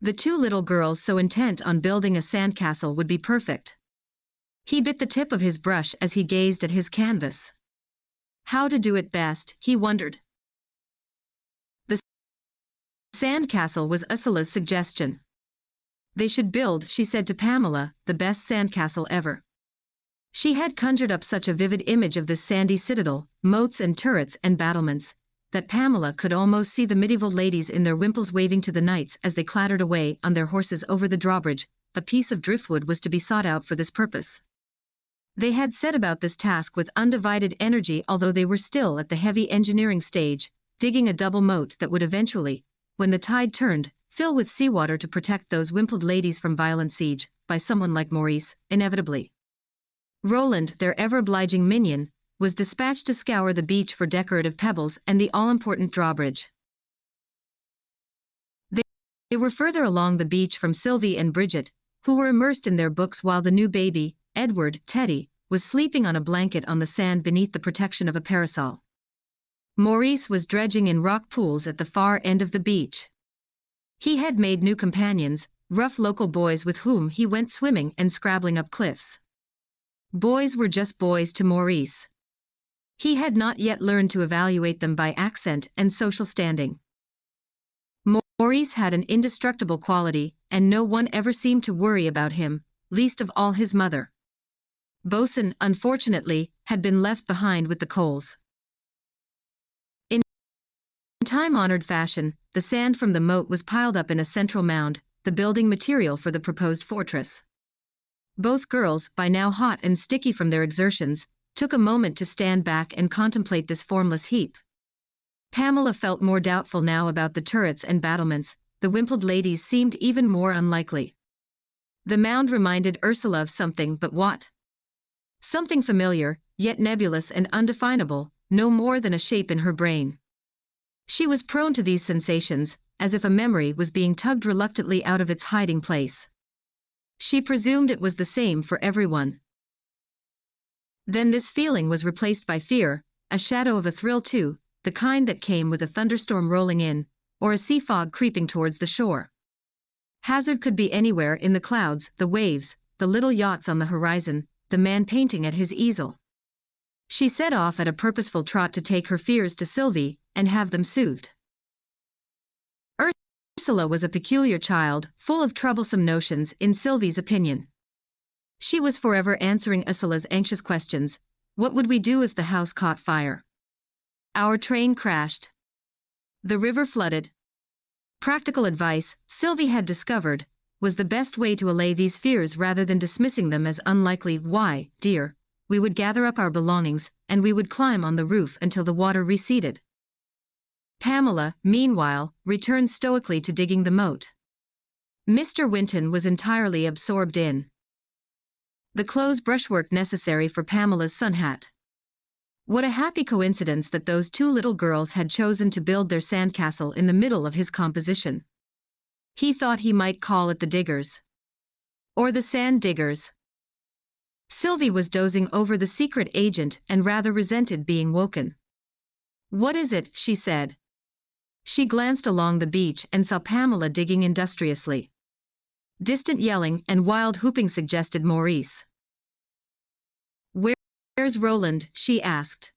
The two little girls so intent on building a sandcastle would be perfect. He bit the tip of his brush as he gazed at his canvas. How to do it best, he wondered. The sandcastle was Ursula's suggestion. They should build, she said to Pamela, the best sandcastle ever. She had conjured up such a vivid image of this sandy citadel, moats and turrets and battlements, that Pamela could almost see the medieval ladies in their wimples waving to the knights as they clattered away on their horses over the drawbridge. A piece of driftwood was to be sought out for this purpose. They had set about this task with undivided energy, although they were still at the heavy engineering stage, digging a double moat that would eventually, when the tide turned, fill with seawater to protect those wimpled ladies from violent siege, by someone like Maurice, inevitably. Roland, their ever-obliging minion, was dispatched to scour the beach for decorative pebbles and the all-important drawbridge. They were further along the beach from Sylvie and Bridget, who were immersed in their books while the new baby, Edward, Teddy, was sleeping on a blanket on the sand beneath the protection of a parasol. Maurice was dredging in rock pools at the far end of the beach. He had made new companions, rough local boys with whom he went swimming and scrabbling up cliffs. Boys were just boys to Maurice. He had not yet learned to evaluate them by accent and social standing. Maurice had an indestructible quality, and no one ever seemed to worry about him, least of all his mother. Bosun, unfortunately, had been left behind with the coals. In time-honored fashion, the sand from the moat was piled up in a central mound, the building material for the proposed fortress. Both girls, by now hot and sticky from their exertions, took a moment to stand back and contemplate this formless heap. Pamela felt more doubtful now about the turrets and battlements. The wimpled ladies seemed even more unlikely. The mound reminded Ursula of something, but what? Something familiar, yet nebulous and undefinable, no more than a shape in her brain. She was prone to these sensations, as if a memory was being tugged reluctantly out of its hiding place. She presumed it was the same for everyone. Then this feeling was replaced by fear, a shadow of a thrill too, the kind that came with a thunderstorm rolling in, or a sea fog creeping towards the shore. Hazard could be anywhere, in the clouds, the waves, the little yachts on the horizon, the man painting at his easel. She set off at a purposeful trot to take her fears to Sylvie, and have them soothed. Ursula was a peculiar child, full of troublesome notions, in Sylvie's opinion. She was forever answering Ursula's anxious questions. What would we do if the house caught fire? Our train crashed. The river flooded. Practical advice, Sylvie had discovered, was the best way to allay these fears rather than dismissing them as unlikely. Why, dear, we would gather up our belongings, and we would climb on the roof until the water receded. Pamela, meanwhile, returned stoically to digging the moat. Mr. Winton was entirely absorbed in the clothes brushwork necessary for Pamela's sun hat. What a happy coincidence that those two little girls had chosen to build their sandcastle in the middle of his composition. He thought he might call it the Diggers. Or the Sand Diggers. Sylvie was dozing over the secret agent and rather resented being woken. "What is it?" she said. She glanced along the beach and saw Pamela digging industriously. Distant yelling and wild whooping suggested Maurice. "Where's Roland?" she asked.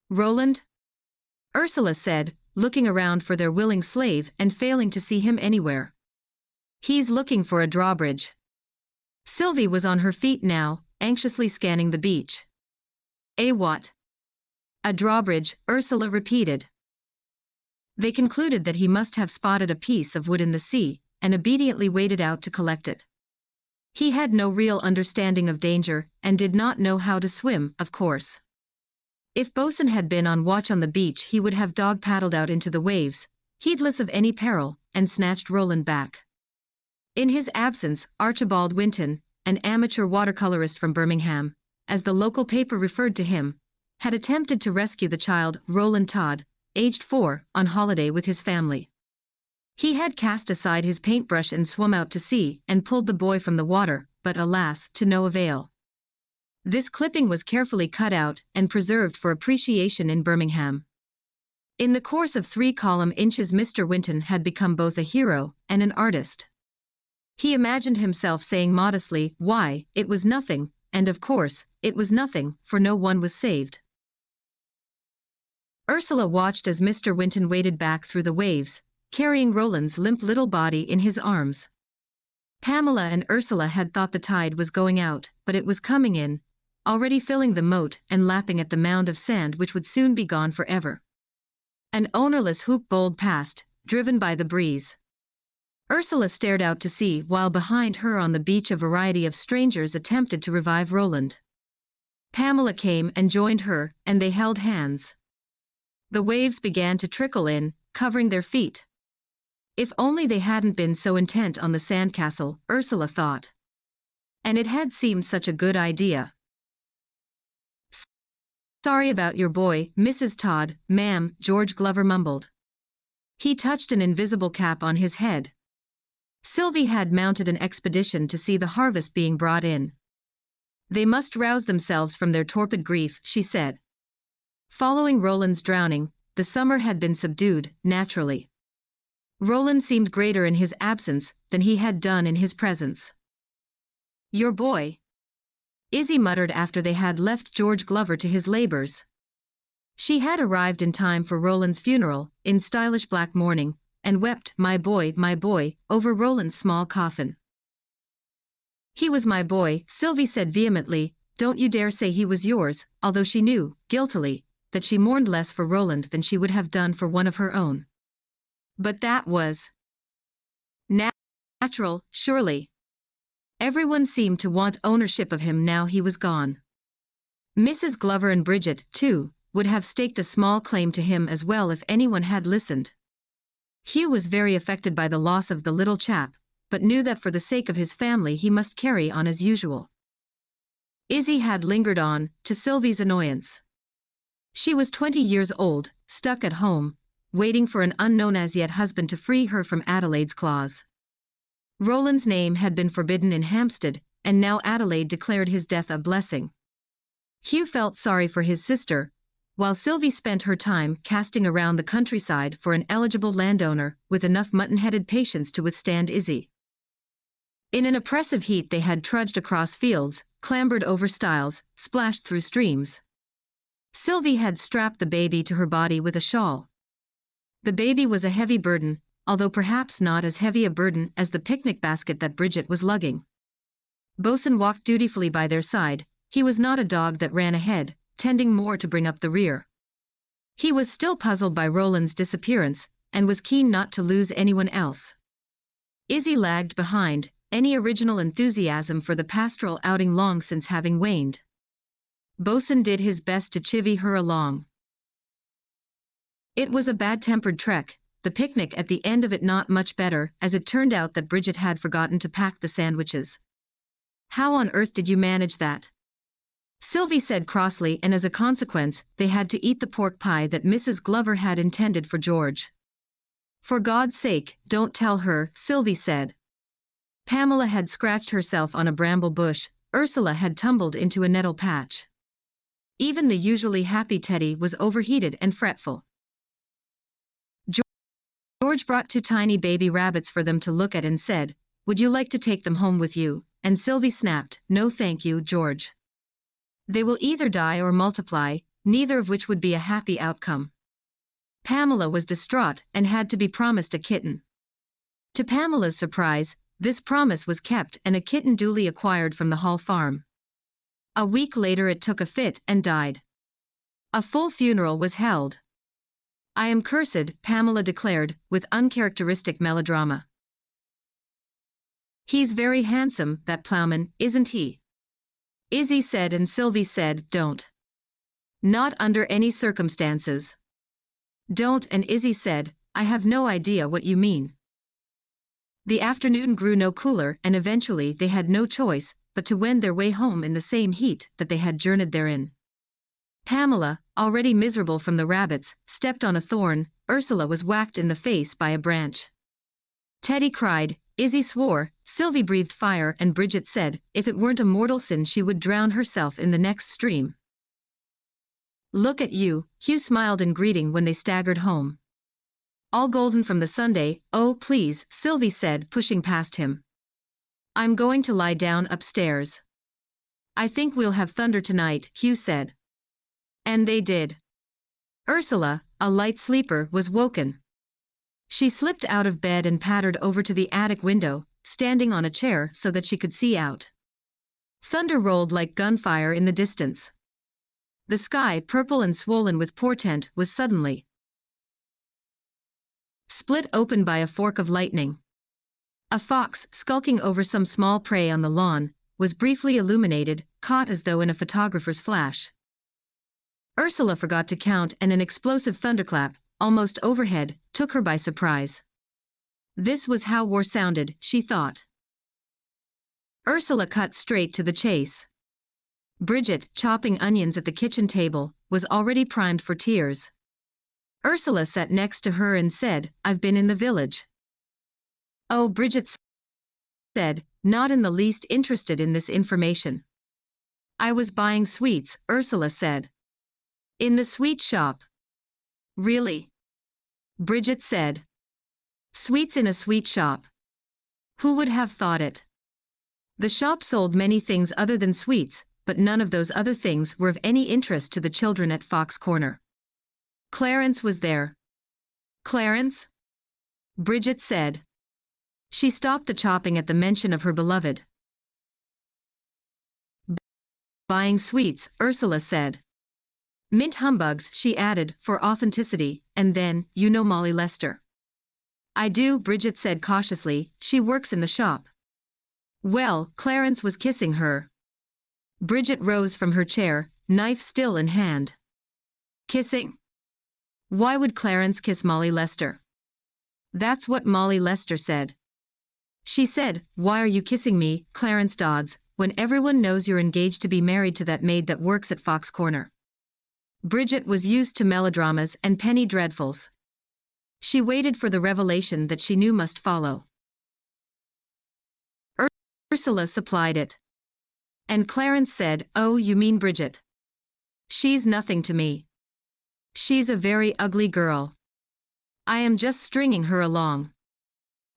"Roland?" Ursula said, looking around for their willing slave and failing to see him anywhere. "He's looking for a drawbridge." Sylvie was on her feet now, anxiously scanning the beach. "A what?" "A drawbridge," Ursula repeated. They concluded that he must have spotted a piece of wood in the sea, and obediently waded out to collect it. He had no real understanding of danger, and did not know how to swim, of course. If Bosun had been on watch on the beach, he would have dog-paddled out into the waves, heedless of any peril, and snatched Roland back. In his absence, Archibald Winton, an amateur watercolorist from Birmingham, as the local paper referred to him, had attempted to rescue the child, Roland Todd, aged 4, on holiday with his family. He had cast aside his paintbrush and swum out to sea and pulled the boy from the water, but alas, to no avail. This clipping was carefully cut out and preserved for appreciation in Birmingham. In the course of 3 column inches, Mr. Winton had become both a hero and an artist. He imagined himself saying modestly, "Why, it was nothing," and of course, it was nothing, for no one was saved. Ursula watched as Mr. Winton waded back through the waves, carrying Roland's limp little body in his arms. Pamela and Ursula had thought the tide was going out, but it was coming in, already filling the moat and lapping at the mound of sand which would soon be gone forever. An ownerless hoop bowled past, driven by the breeze. Ursula stared out to sea while behind her on the beach a variety of strangers attempted to revive Roland. Pamela came and joined her, and they held hands. The waves began to trickle in, covering their feet. If only they hadn't been so intent on the sandcastle, Ursula thought. And it had seemed such a good idea. "Sorry about your boy, Mrs. Todd, ma'am," George Glover mumbled. He touched an invisible cap on his head. Sylvie had mounted an expedition to see the harvest being brought in. "They must rouse themselves from their torpid grief," she said. Following Roland's drowning, the summer had been subdued, naturally. Roland seemed greater in his absence than he had done in his presence. "Your boy," Izzy muttered after they had left George Glover to his labors. She had arrived in time for Roland's funeral, in stylish black mourning, and wept, my boy," over Roland's small coffin. "He was my boy," Sylvie said vehemently. "Don't you dare say he was yours," although she knew, guiltily, that she mourned less for Roland than she would have done for one of her own. But that was natural, surely. Everyone seemed to want ownership of him now he was gone. Mrs. Glover and Bridget, too, would have staked a small claim to him as well if anyone had listened. Hugh was very affected by the loss of the little chap, but knew that for the sake of his family he must carry on as usual. Izzy had lingered on, to Sylvie's annoyance. She was 20 years old, stuck at home, waiting for an unknown as yet husband to free her from Adelaide's claws. Roland's name had been forbidden in Hampstead, and now Adelaide declared his death a blessing. Hugh felt sorry for his sister, while Sylvie spent her time casting around the countryside for an eligible landowner with enough mutton-headed patience to withstand Izzy. In an oppressive heat they had trudged across fields, clambered over stiles, splashed through streams. Sylvie had strapped the baby to her body with a shawl. The baby was a heavy burden, although perhaps not as heavy a burden as the picnic basket that Bridget was lugging. Bosun walked dutifully by their side. He was not a dog that ran ahead, tending more to bring up the rear. He was still puzzled by Roland's disappearance, and was keen not to lose anyone else. Izzy lagged behind, any original enthusiasm for the pastoral outing long since having waned. Bosun did his best to chivvy her along. It was a bad-tempered trek, the picnic at the end of it not much better, as it turned out that Bridget had forgotten to pack the sandwiches. "How on earth did you manage that?" Sylvie said crossly, and as a consequence, they had to eat the pork pie that Mrs. Glover had intended for George. "For God's sake, don't tell her," Sylvie said. Pamela had scratched herself on a bramble bush, Ursula had tumbled into a nettle patch. Even the usually happy Teddy was overheated and fretful. George brought 2 tiny baby rabbits for them to look at and said, "Would you like to take them home with you?" And Sylvie snapped, "No thank you, George. They will either die or multiply, neither of which would be a happy outcome." Pamela was distraught and had to be promised a kitten. To Pamela's surprise, this promise was kept and a kitten duly acquired from the Hall farm. A week later it took a fit and died. A full funeral was held. "I am cursed," Pamela declared, with uncharacteristic melodrama. "He's very handsome, that ploughman, isn't he?" Izzy said, and Sylvie said, "Don't. Not under any circumstances. Don't," and Izzy said, "I have no idea what you mean." The afternoon grew no cooler, and eventually they had no choice but to wend their way home in the same heat that they had journeyed therein. Pamela, already miserable from the rabbits, stepped on a thorn, Ursula was whacked in the face by a branch. Teddy cried, Izzy swore, Sylvie breathed fire, and Bridget said, if it weren't a mortal sin she would drown herself in the next stream. "Look at you," Hugh smiled in greeting when they staggered home. "All golden from the Sunday." "Oh, please," Sylvie said, pushing past him. "I'm going to lie down upstairs." "I think we'll have thunder tonight," Hugh said. And they did. Ursula, a light sleeper, was woken. She slipped out of bed and pattered over to the attic window, standing on a chair so that she could see out. Thunder rolled like gunfire in the distance. The sky, purple and swollen with portent, was suddenly split open by a fork of lightning. A fox, skulking over some small prey on the lawn, was briefly illuminated, caught as though in a photographer's flash. Ursula forgot to count, and an explosive thunderclap, almost overhead, took her by surprise. This was how war sounded, she thought. Ursula cut straight to the chase. Bridget, chopping onions at the kitchen table, was already primed for tears. Ursula sat next to her and said, "I've been in the village." "Oh," Bridget said, not in the least interested in this information. "I was buying sweets," Ursula said. "In the sweet shop." "Really?" Bridget said. "Sweets in a sweet shop. Who would have thought it?" The shop sold many things other than sweets, but none of those other things were of any interest to the children at Fox Corner. Clarence was there. "Clarence?" Bridget said. She stopped the chopping at the mention of her beloved. "Buying sweets," Ursula said. "Mint humbugs," she added, for authenticity, and then, "You know Molly Lester?" "I do," Bridget said cautiously, "she works in the shop." Well, Clarence was kissing her. Bridget rose from her chair, knife still in hand. Kissing? Why would Clarence kiss Molly Lester? That's what Molly Lester said. She said, "Why are you kissing me, Clarence Dodds, when everyone knows you're engaged to be married to that maid that works at Fox Corner?" Bridget was used to melodramas and penny dreadfuls. She waited for the revelation that she knew must follow. Ursula supplied it. And Clarence said, "Oh, you mean Bridget. She's nothing to me. She's a very ugly girl. I am just stringing her along."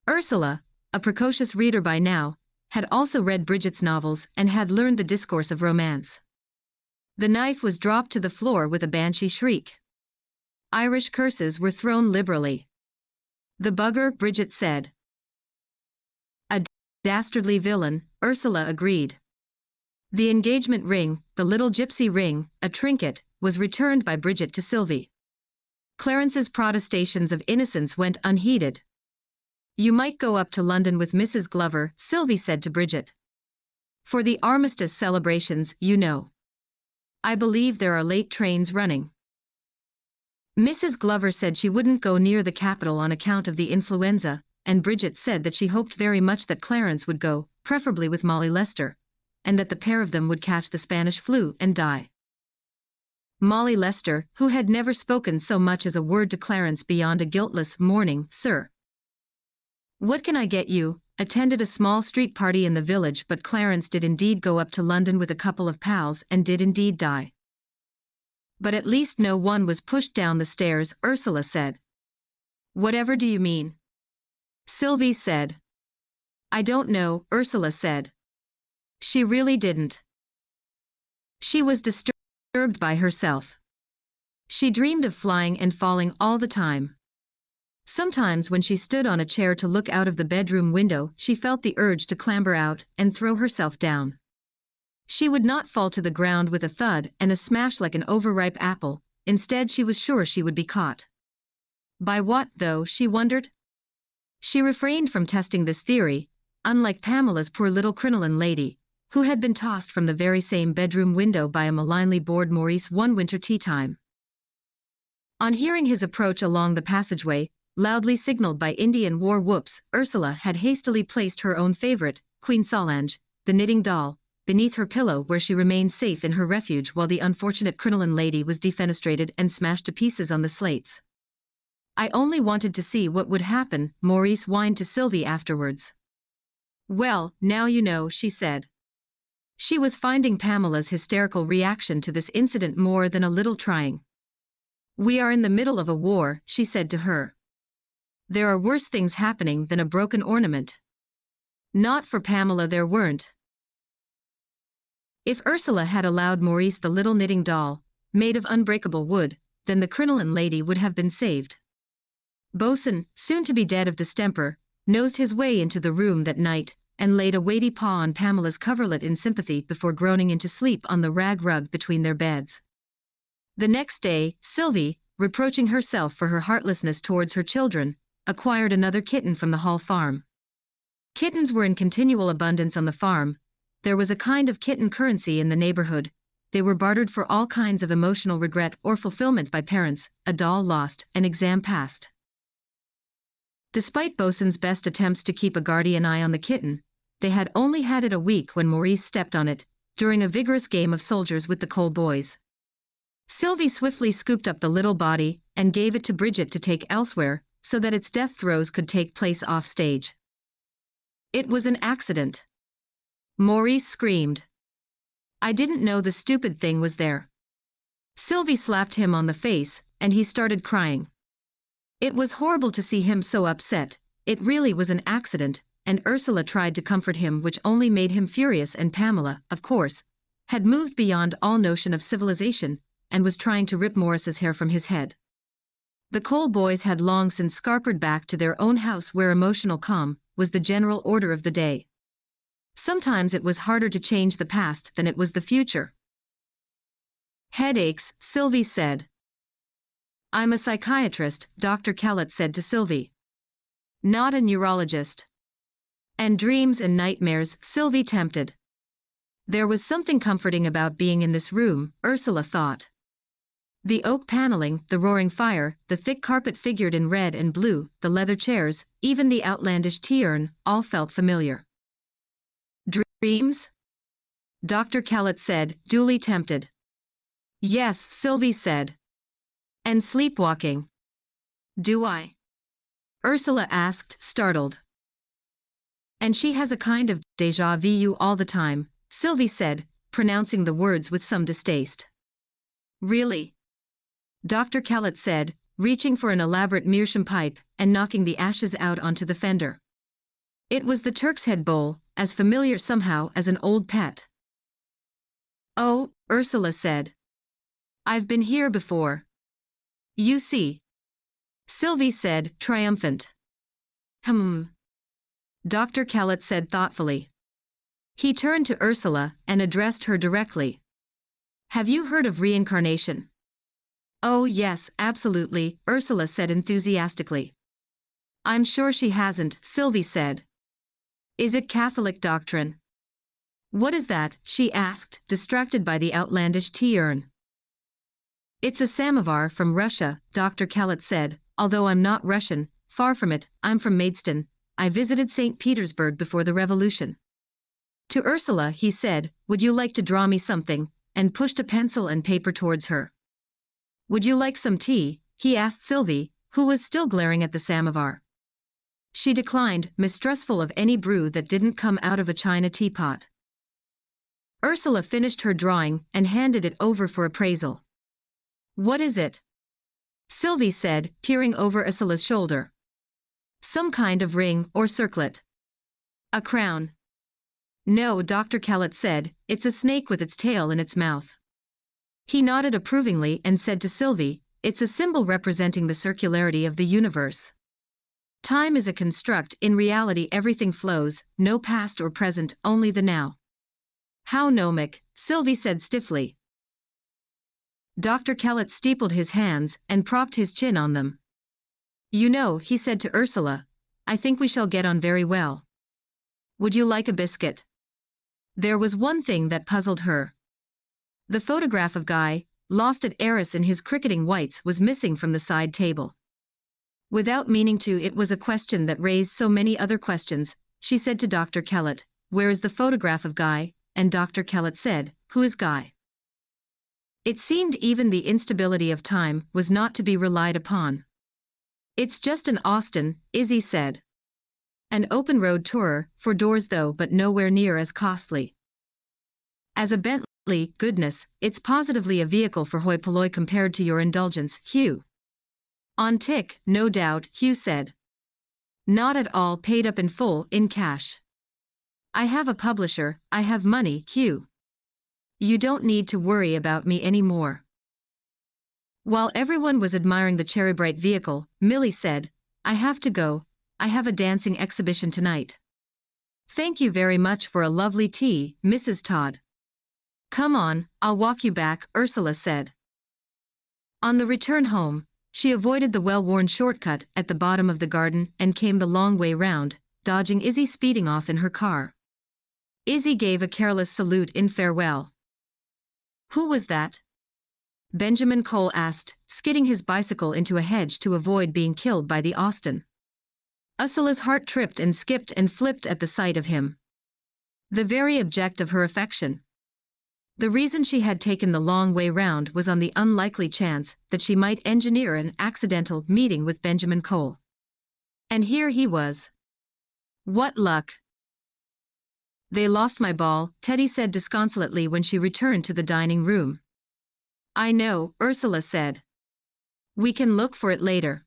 Ursula, a precocious reader by now, had also read Bridget's novels and had learned the discourse of romance. The knife was dropped to the floor with a banshee shriek. Irish curses were thrown liberally. "The bugger," Bridget said. "A dastardly villain," Ursula agreed. The engagement ring, the little gypsy ring, a trinket, was returned by Bridget to Sylvie. Clarence's protestations of innocence went unheeded. "You might go up to London with Mrs. Glover," Sylvie said to Bridget. "For the armistice celebrations, you know." I believe there are late trains running. Mrs. Glover said she wouldn't go near the capital on account of the influenza, and Bridget said that she hoped very much that Clarence would go, preferably with Molly Lester, and that the pair of them would catch the Spanish flu and die. Molly Lester, who had never spoken so much as a word to Clarence beyond a guiltless "morning, sir. What can I get you?" attended a small street party in the village, but Clarence did indeed go up to London with a couple of pals and did indeed die. But at least no one was pushed down the stairs, Ursula said. Whatever do you mean? Sylvie said. I don't know, Ursula said. She really didn't. She was disturbed by herself. She dreamed of flying and falling all the time. Sometimes when she stood on a chair to look out of the bedroom window, she felt the urge to clamber out and throw herself down. She would not fall to the ground with a thud and a smash like an overripe apple. Instead, she was sure she would be caught. By what, though, she wondered? She refrained from testing this theory, unlike Pamela's poor little crinoline lady, who had been tossed from the very same bedroom window by a malignly bored Maurice one winter tea time. On hearing his approach along the passageway, loudly signaled by Indian war whoops, Ursula had hastily placed her own favorite, Queen Solange, the knitting doll, beneath her pillow, where she remained safe in her refuge while the unfortunate crinoline lady was defenestrated and smashed to pieces on the slates. I only wanted to see what would happen, Maurice whined to Sylvie afterwards. Well, now you know, she said. She was finding Pamela's hysterical reaction to this incident more than a little trying. We are in the middle of a war, she said to her. There are worse things happening than a broken ornament. Not for Pamela there weren't. If Ursula had allowed Maurice the little knitting doll, made of unbreakable wood, then the crinoline lady would have been saved. Bosun, soon to be dead of distemper, nosed his way into the room that night, and laid a weighty paw on Pamela's coverlet in sympathy before groaning into sleep on the rag rug between their beds. The next day, Sylvie, reproaching herself for her heartlessness towards her children, acquired another kitten from the Hall farm. Kittens were in continual abundance on the farm. There was a kind of kitten currency in the neighborhood. They were bartered for all kinds of emotional regret or fulfillment by parents, a doll lost, an exam passed. Despite Bosun's best attempts to keep a guardian eye on the kitten, they had only had it a week when Maurice stepped on it, during a vigorous game of soldiers with the Cole boys. Sylvie swiftly scooped up the little body and gave it to Bridget to take elsewhere, so that its death throes could take place off stage. It was an accident. Maurice screamed. I didn't know the stupid thing was there. Sylvie slapped him on the face, and he started crying. It was horrible to see him so upset. It really was an accident, and Ursula tried to comfort him, which only made him furious, and Pamela, of course, had moved beyond all notion of civilization, and was trying to rip Maurice's hair from his head. The Cole boys had long since scarpered back to their own house, where emotional calm was the general order of the day. Sometimes it was harder to change the past than it was the future. Headaches, Sylvie said. I'm a psychiatrist, Dr. Kellett said to Sylvie. Not a neurologist. And dreams and nightmares, Sylvie tempted. There was something comforting about being in this room, Ursula thought. The oak paneling, the roaring fire, the thick carpet figured in red and blue, the leather chairs, even the outlandish tea urn, all felt familiar. Dreams? Dr. Kellett said, duly tempted. Yes, Sylvie said. And sleepwalking. Do I? Ursula asked, startled. And she has a kind of déjà vu all the time, Sylvie said, pronouncing the words with some distaste. Really? Dr. Kellett said, reaching for an elaborate meerschaum pipe and knocking the ashes out onto the fender. It was the Turk's Head bowl, as familiar somehow as an old pet. Oh, Ursula said. I've been here before. You see. Sylvie said, triumphant. Dr. Kellett said thoughtfully. He turned to Ursula and addressed her directly. Have you heard of reincarnation? Oh yes, absolutely, Ursula said enthusiastically. I'm sure she hasn't, Sylvie said. Is it Catholic doctrine? What is that? She asked, distracted by the outlandish tea urn. It's a samovar from Russia, Dr. Kellett said, although I'm not Russian, far from it, I'm from Maidstone, I visited St. Petersburg before the revolution. To Ursula he said, would you like to draw me something, and pushed a pencil and paper towards her. Would you like some tea? He asked Sylvie, who was still glaring at the samovar. She declined, mistrustful of any brew that didn't come out of a china teapot. Ursula finished her drawing and handed it over for appraisal. What is it? Sylvie said, peering over Ursula's shoulder. Some kind of ring or circlet. A crown. No, Dr. Kellett said, it's a snake with its tail in its mouth. He nodded approvingly and said to Sylvie, it's a symbol representing the circularity of the universe. Time is a construct, in reality everything flows, no past or present, only the now. How gnomic, Sylvie said stiffly. Dr. Kellett steepled his hands and propped his chin on them. You know, he said to Ursula, I think we shall get on very well. Would you like a biscuit? There was one thing that puzzled her. The photograph of Guy, lost at Arras in his cricketing whites, was missing from the side table. Without meaning to, it was a question that raised so many other questions. She said to Dr. Kellett, where is the photograph of Guy? And Dr. Kellett said, who is Guy? It seemed even the instability of time was not to be relied upon. It's just an Austin, Izzy said. An open road tourer, for doors though, but nowhere near as costly as a Bentley. Goodness, it's positively a vehicle for hoi polloi compared to your indulgence, Hugh. On tick, no doubt, Hugh said. Not at all, paid up in full, in cash. I have a publisher, I have money, Hugh. You don't need to worry about me anymore. While everyone was admiring the cherry-bright vehicle, Millie said, I have to go, I have a dancing exhibition tonight. Thank you very much for a lovely tea, Mrs. Todd. Come on, I'll walk you back, Ursula said. On the return home, she avoided the well-worn shortcut at the bottom of the garden and came the long way round, dodging Izzy speeding off in her car. Izzy gave a careless salute in farewell. Who was that? Benjamin Cole asked, skidding his bicycle into a hedge to avoid being killed by the Austin. Ursula's heart tripped and skipped and flipped at the sight of him. The very object of her affection. The reason she had taken the long way round was on the unlikely chance that she might engineer an accidental meeting with Benjamin Cole. And here he was. What luck! They lost my ball, Teddy said disconsolately when she returned to the dining room. I know, Ursula said. We can look for it later.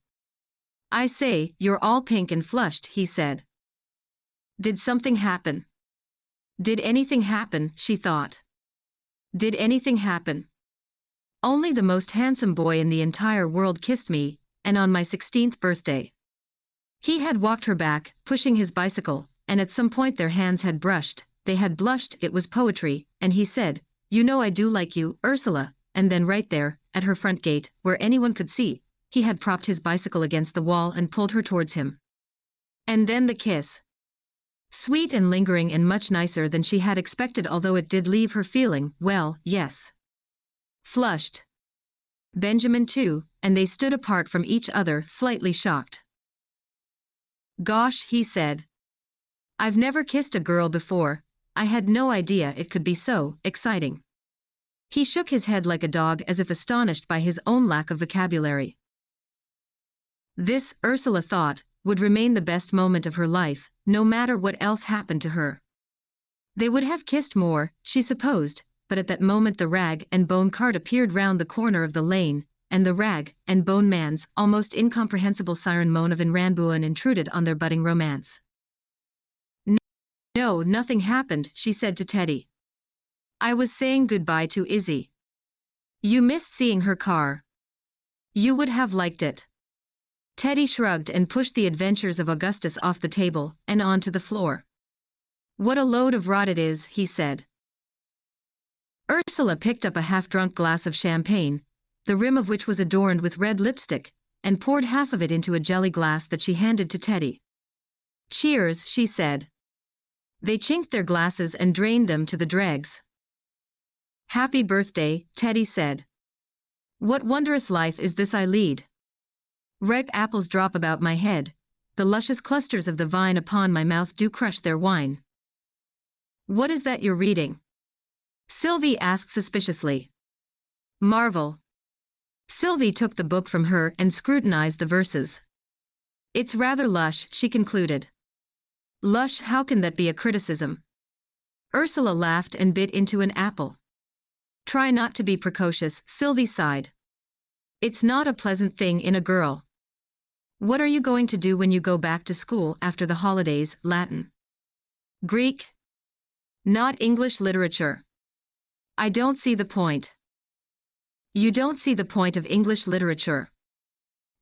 I say, you're all pink and flushed, he said. Did something happen? Did anything happen, she thought. Did anything happen? Only the most handsome boy in the entire world kissed me, and on my 16th birthday. He had walked her back, pushing his bicycle, and at some point their hands had brushed, they had blushed, it was poetry, and he said, you know I do like you, Ursula, and then right there, at her front gate, where anyone could see, he had propped his bicycle against the wall and pulled her towards him. And then the kiss. Sweet and lingering and much nicer than she had expected, although it did leave her feeling, well, yes. Flushed. Benjamin too, and they stood apart from each other, slightly shocked. Gosh, he said. I've never kissed a girl before, I had no idea it could be so exciting. He shook his head like a dog as if astonished by his own lack of vocabulary. This, Ursula thought, would remain the best moment of her life, no matter what else happened to her. They would have kissed more, she supposed, but at that moment the rag and bone cart appeared round the corner of the lane, and the rag and bone man's almost incomprehensible siren moan of Inranbuan intruded on their budding romance. No, nothing happened, she said to Teddy. I was saying goodbye to Izzy. You missed seeing her car. You would have liked it. Teddy shrugged and pushed the adventures of Augustus off the table and onto the floor. What a load of rot it is, he said. Ursula picked up a half-drunk glass of champagne, the rim of which was adorned with red lipstick, and poured half of it into a jelly glass that she handed to Teddy. Cheers, she said. They chinked their glasses and drained them to the dregs. "Happy birthday," Teddy said. "What wondrous life is this I lead? Ripe apples drop about my head, the luscious clusters of the vine upon my mouth do crush their wine." "What is that you're reading?" Sylvie asked suspiciously. "Marvel." Sylvie took the book from her and scrutinized the verses. "It's rather lush," she concluded. "Lush, how can that be a criticism?" Ursula laughed and bit into an apple. "Try not to be precocious," Sylvie sighed. "It's not a pleasant thing in a girl. What are you going to do when you go back to school after the holidays? Latin? Greek? Not English literature. I don't see the point." "You don't see the point of English literature.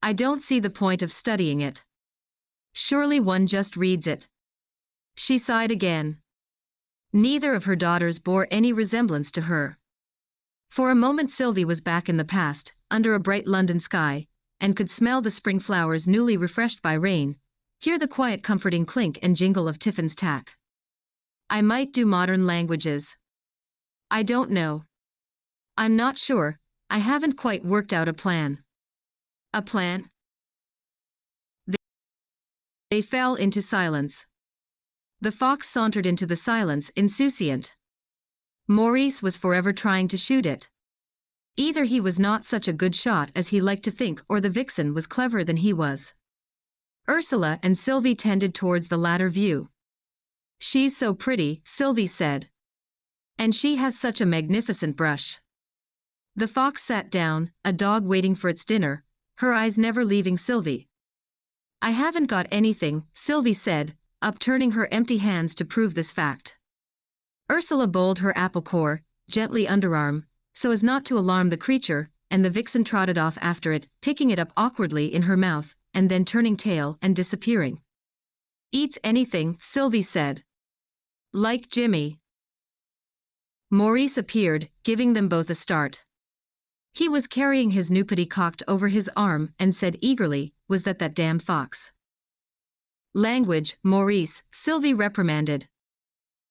I don't see the point of studying it. Surely one just reads it." She sighed again. Neither of her daughters bore any resemblance to her. For a moment Sylvie was back in the past, under a bright London sky, and could smell the spring flowers newly refreshed by rain, hear the quiet comforting clink and jingle of Tiffin's tack. "I might do modern languages. I don't know. I'm not sure, I haven't quite worked out a plan." "A plan?" They fell into silence. The fox sauntered into the silence insouciant. Maurice was forever trying to shoot it. Either he was not such a good shot as he liked to think, or the vixen was cleverer than he was. Ursula and Sylvie tended towards the latter view. "She's so pretty," Sylvie said. "And she has such a magnificent brush." The fox sat down, a dog waiting for its dinner, her eyes never leaving Sylvie. "I haven't got anything," Sylvie said, upturning her empty hands to prove this fact. Ursula bowled her apple core, gently underarm, so as not to alarm the creature, and the vixen trotted off after it, picking it up awkwardly in her mouth, and then turning tail and disappearing. "Eats anything," Sylvie said. "Like Jimmy." Maurice appeared, giving them both a start. He was carrying his nupity cocked over his arm and said eagerly, "Was that damn fox?" "Language, Maurice," Sylvie reprimanded.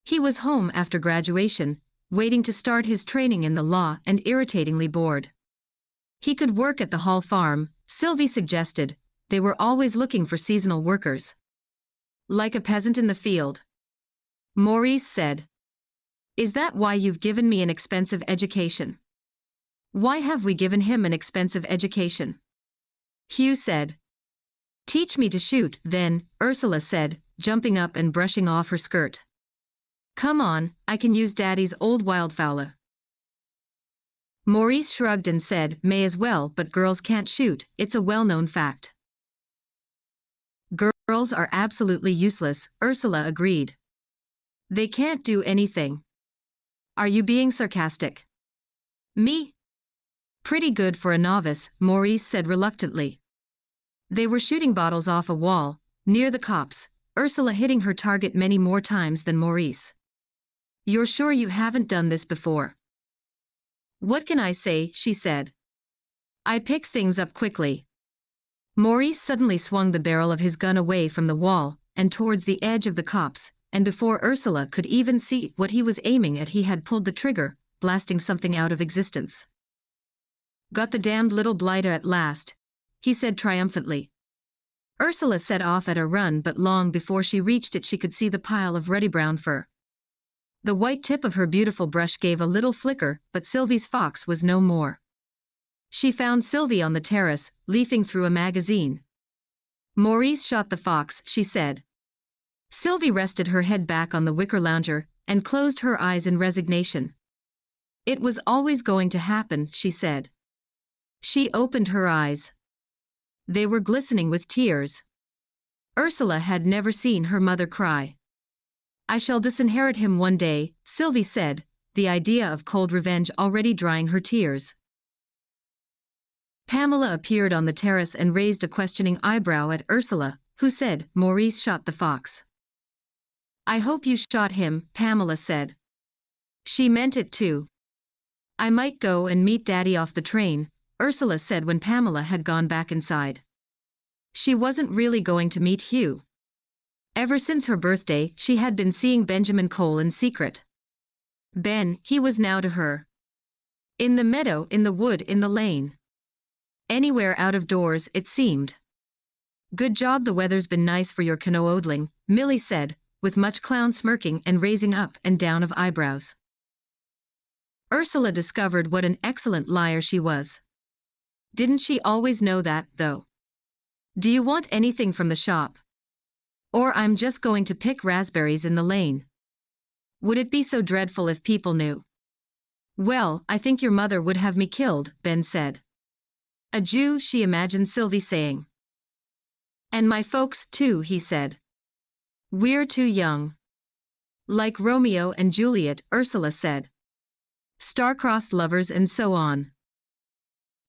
He was home after graduation, waiting to start his training in the law, and irritatingly bored. He could work at the Hall Farm, Sylvie suggested, they were always looking for seasonal workers. "Like a peasant in the field," Maurice said. "Is that why you've given me an expensive education?" "Why have we given him an expensive education?" Hugh said. "Teach me to shoot, then," Ursula said, jumping up and brushing off her skirt. "Come on, I can use Daddy's old wildfowl." Maurice shrugged and said, "May as well, but girls can't shoot, it's a well-known fact." "Girls are absolutely useless," Ursula agreed. "They can't do anything." "Are you being sarcastic?" "Me? Pretty good for a novice," Maurice said reluctantly. They were shooting bottles off a wall, near the copse, Ursula hitting her target many more times than Maurice. "You're sure you haven't done this before?" "What can I say?" she said. "I pick things up quickly." Maurice suddenly swung the barrel of his gun away from the wall, and towards the edge of the copse, and before Ursula could even see what he was aiming at he had pulled the trigger, blasting something out of existence. "Got the damned little blighter at last," he said triumphantly. Ursula set off at a run, but long before she reached it she could see the pile of ruddy brown fur. The white tip of her beautiful brush gave a little flicker, but Sylvie's fox was no more. She found Sylvie on the terrace, leafing through a magazine. "Maurice shot the fox," she said. Sylvie rested her head back on the wicker lounger, and closed her eyes in resignation. "It was always going to happen," she said. She opened her eyes. They were glistening with tears. Ursula had never seen her mother cry. "I shall disinherit him one day," Sylvie said, the idea of cold revenge already drying her tears. Pamela appeared on the terrace and raised a questioning eyebrow at Ursula, who said, "Maurice shot the fox." "I hope you shot him," Pamela said. She meant it too. "I might go and meet Daddy off the train," Ursula said when Pamela had gone back inside. She wasn't really going to meet Hugh. Ever since her birthday, she had been seeing Benjamin Cole in secret. Ben, he was now to her. In the meadow, in the wood, in the lane. Anywhere out of doors, it seemed. Good job, the weather's been nice for your canoodling, Milly said, with much clown smirking and raising up and down of eyebrows. Ursula discovered what an excellent liar she was. Didn't she always know that, though? Do you want anything from the shop? Or I'm just going to pick raspberries in the lane. Would it be so dreadful if people knew? Well, I think your mother would have me killed, Ben said. A Jew, she imagined Sylvie saying. And my folks, too, he said. We're too young. Like Romeo and Juliet, Ursula said. Star-crossed lovers and so on.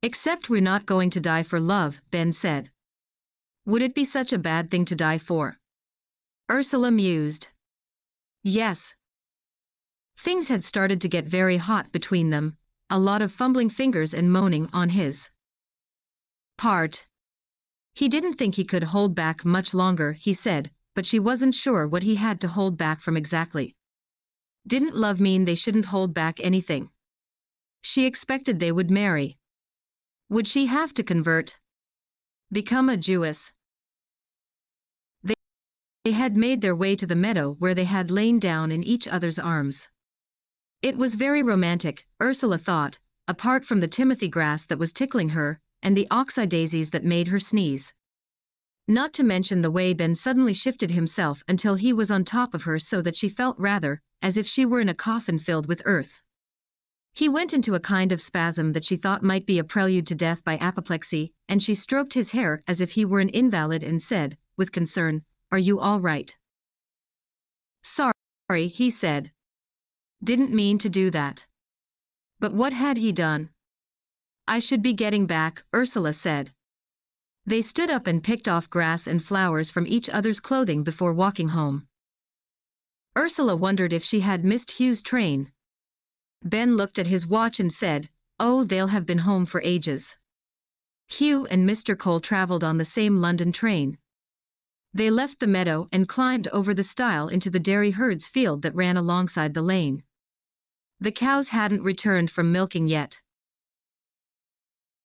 Except we're not going to die for love, Ben said. Would it be such a bad thing to die for? Ursula mused. Yes. Things had started to get very hot between them, a lot of fumbling fingers and moaning on his part. He didn't think he could hold back much longer, he said, but she wasn't sure what he had to hold back from exactly. Didn't love mean they shouldn't hold back anything? She expected they would marry. Would she have to convert? Become a Jewess? They had made their way to the meadow where they had lain down in each other's arms. It was very romantic, Ursula thought, apart from the timothy grass that was tickling her, and the oxeye daisies that made her sneeze. Not to mention the way Ben suddenly shifted himself until he was on top of her so that she felt rather as if she were in a coffin filled with earth. He went into a kind of spasm that she thought might be a prelude to death by apoplexy, and she stroked his hair as if he were an invalid and said, with concern, "Are you all right?" "Sorry," he said. "Didn't mean to do that." But what had he done? "I should be getting back," Ursula said. They stood up and picked off grass and flowers from each other's clothing before walking home. Ursula wondered if she had missed Hugh's train. Ben looked at his watch and said, "Oh, they'll have been home for ages." Hugh and Mr. Cole travelled on the same London train. They left the meadow and climbed over the stile into the dairy herd's field that ran alongside the lane. The cows hadn't returned from milking yet.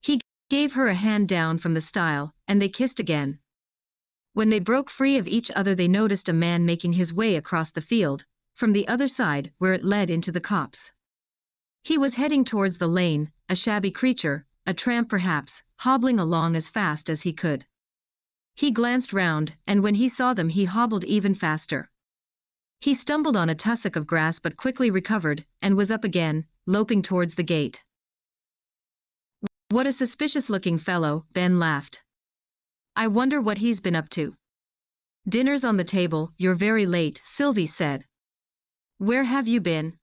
He gave her a hand down from the stile, and they kissed again. When they broke free of each other they noticed a man making his way across the field, from the other side where it led into the copse. He was heading towards the lane, a shabby creature, a tramp perhaps, hobbling along as fast as he could. He glanced round, and when he saw them he hobbled even faster. He stumbled on a tussock of grass but quickly recovered, and was up again, loping towards the gate. "What a suspicious-looking fellow," Ben laughed. "I wonder what he's been up to." "Dinner's on the table, you're very late," Sylvie said. "Where have you been?"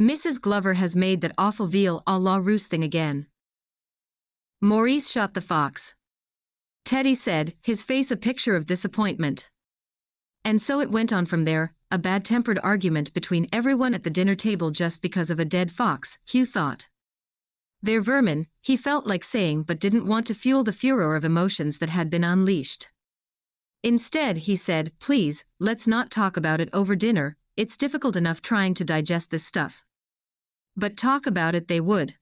"Mrs. Glover has made that awful veal à la Russe thing again." "Maurice shot the fox," Teddy said, his face a picture of disappointment. And so it went on from there, a bad-tempered argument between everyone at the dinner table just because of a dead fox, Hugh thought. "They're vermin," he felt like saying but didn't want to fuel the furor of emotions that had been unleashed. Instead he said, "Please, let's not talk about it over dinner, it's difficult enough trying to digest this stuff." But talk about it they would.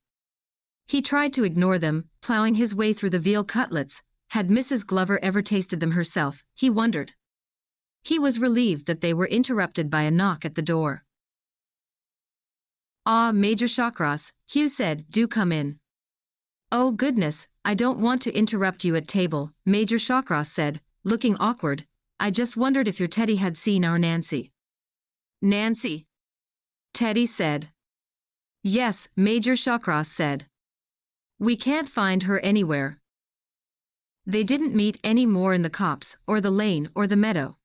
He tried to ignore them, ploughing his way through the veal cutlets. Had Mrs. Glover ever tasted them herself, he wondered. He was relieved that they were interrupted by a knock at the door. "Ah, Major Shawcross," Hugh said, "do come in." "Oh goodness, I don't want to interrupt you at table," Major Shawcross said, looking awkward. "I just wondered if your Teddy had seen our Nancy." "Nancy?" Teddy said. "Yes," Major Shawcross said. "We can't find her anywhere." They didn't meet any more in the copse, or the lane, or the meadow.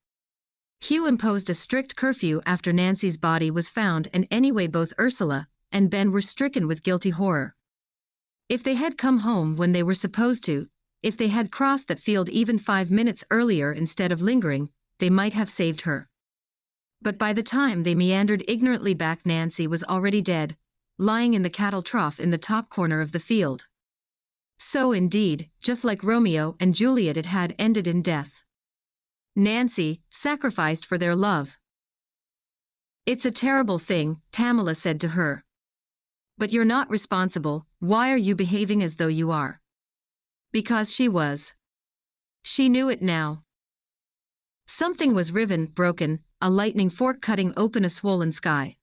Hugh imposed a strict curfew after Nancy's body was found, and anyway both Ursula and Ben were stricken with guilty horror. If they had come home when they were supposed to, if they had crossed that field even 5 minutes earlier instead of lingering, they might have saved her. But by the time they meandered ignorantly back Nancy was already dead, lying in the cattle trough in the top corner of the field. So indeed, just like Romeo and Juliet it had ended in death. Nancy, sacrificed for their love. It's a terrible thing, Pamela said to her. But you're not responsible. Why are you behaving as though you are? Because she was. She knew it now. Something was riven, broken, a lightning fork cutting open a swollen sky.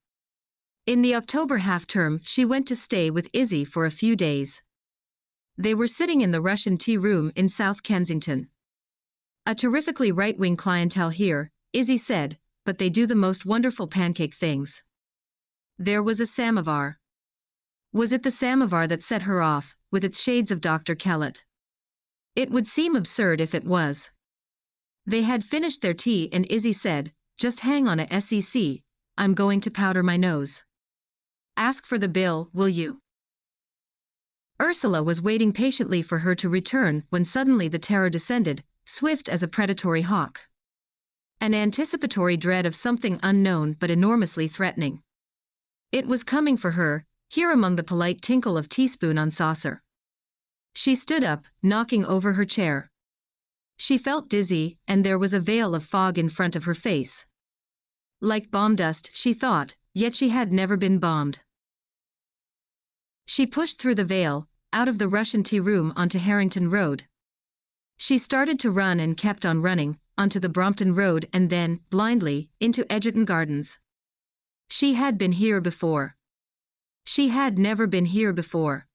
In the October half-term, she went to stay with Izzy for a few days. They were sitting in the Russian tea room in South Kensington. A terrifically right-wing clientele here, Izzy said, but they do the most wonderful pancake things. There was a samovar. Was it the samovar that set her off, with its shades of Dr. Kellett? It would seem absurd if it was. They had finished their tea and Izzy said, "Just hang on a sec, I'm going to powder my nose. Ask for the bill, will you?" Ursula was waiting patiently for her to return when suddenly the terror descended, swift as a predatory hawk. An anticipatory dread of something unknown but enormously threatening. It was coming for her, here among the polite tinkle of teaspoon on saucer. She stood up, knocking over her chair. She felt dizzy, and there was a veil of fog in front of her face. Like bomb dust, she thought, yet she had never been bombed. She pushed through the veil, out of the Russian tea room onto Harrington Road. She started to run and kept on running, onto the Brompton Road and then, blindly, into Egerton Gardens. She had been here before. She had never been here before.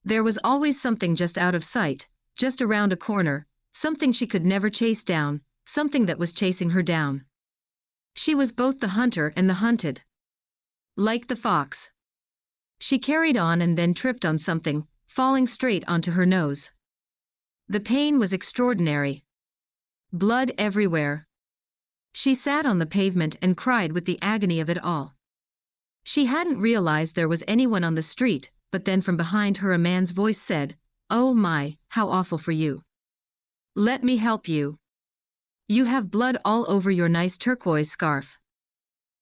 There was always something just out of sight, just around a corner, something she could never chase down, something that was chasing her down. She was both the hunter and the hunted. Like the fox. She carried on and then tripped on something, falling straight onto her nose. The pain was extraordinary. Blood everywhere. She sat on the pavement and cried with the agony of it all. She hadn't realized there was anyone on the street, but then from behind her a man's voice said, "Oh my, how awful for you. Let me help you. You have blood all over your nice turquoise scarf.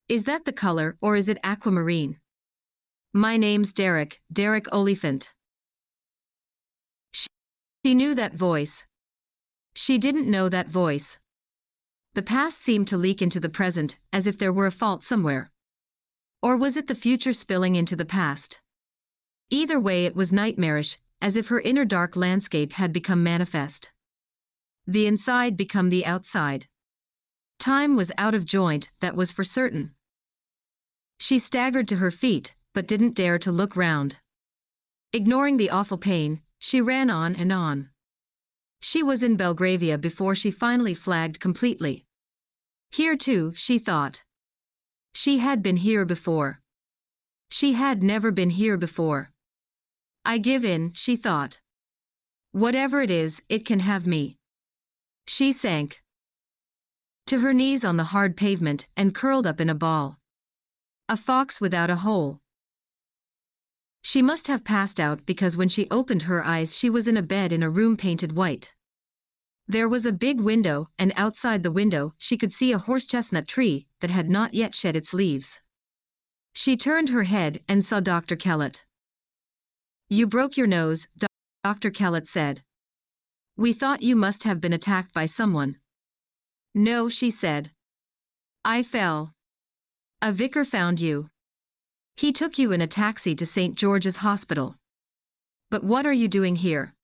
Is that the color or is it aquamarine? My name's Derek, Derek Oliphant." She knew that voice. She didn't know that voice. The past seemed to leak into the present, as if there were a fault somewhere. Or was it the future spilling into the past? Either way it was nightmarish, as if her inner dark landscape had become manifest. The inside become the outside. Time was out of joint, that was for certain. She staggered to her feet, but didn't dare to look round. Ignoring the awful pain, she ran on and on. She was in Belgravia before she finally flagged completely. Here too, she thought. She had been here before. She had never been here before. I give in, she thought. Whatever it is, it can have me. She sank to her knees on the hard pavement and curled up in a ball. A fox without a hole. She must have passed out because when she opened her eyes she was in a bed in a room painted white. There was a big window, and outside the window she could see a horsechestnut tree that had not yet shed its leaves. She turned her head and saw Dr. Kellett. "You broke your nose," Dr. Kellett said. "We thought you must have been attacked by someone." "No," she said. "I fell. A vicar found you. He took you in a taxi to St. George's Hospital. But what are you doing here?"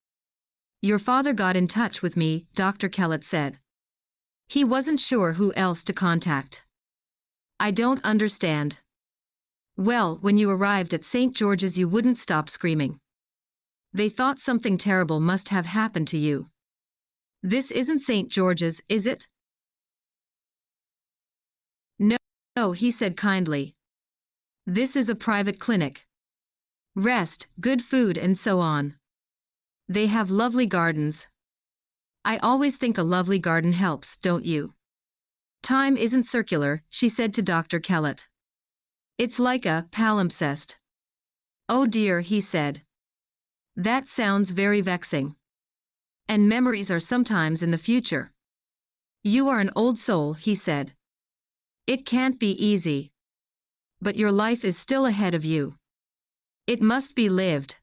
"Your father got in touch with me," Dr. Kellett said. "He wasn't sure who else to contact." "I don't understand." "Well, when you arrived at St. George's you wouldn't stop screaming. They thought something terrible must have happened to you." "This isn't St. George's, is it?" No, he said kindly. "This is a private clinic. Rest, good food and so on. They have lovely gardens. I always think a lovely garden helps, don't you?" "Time isn't circular," she said to Dr. Kellett. "It's like a palimpsest." "Oh dear," he said. "That sounds very vexing. And memories are sometimes in the future." "You are an old soul," he said. "It can't be easy. But your life is still ahead of you. It must be lived."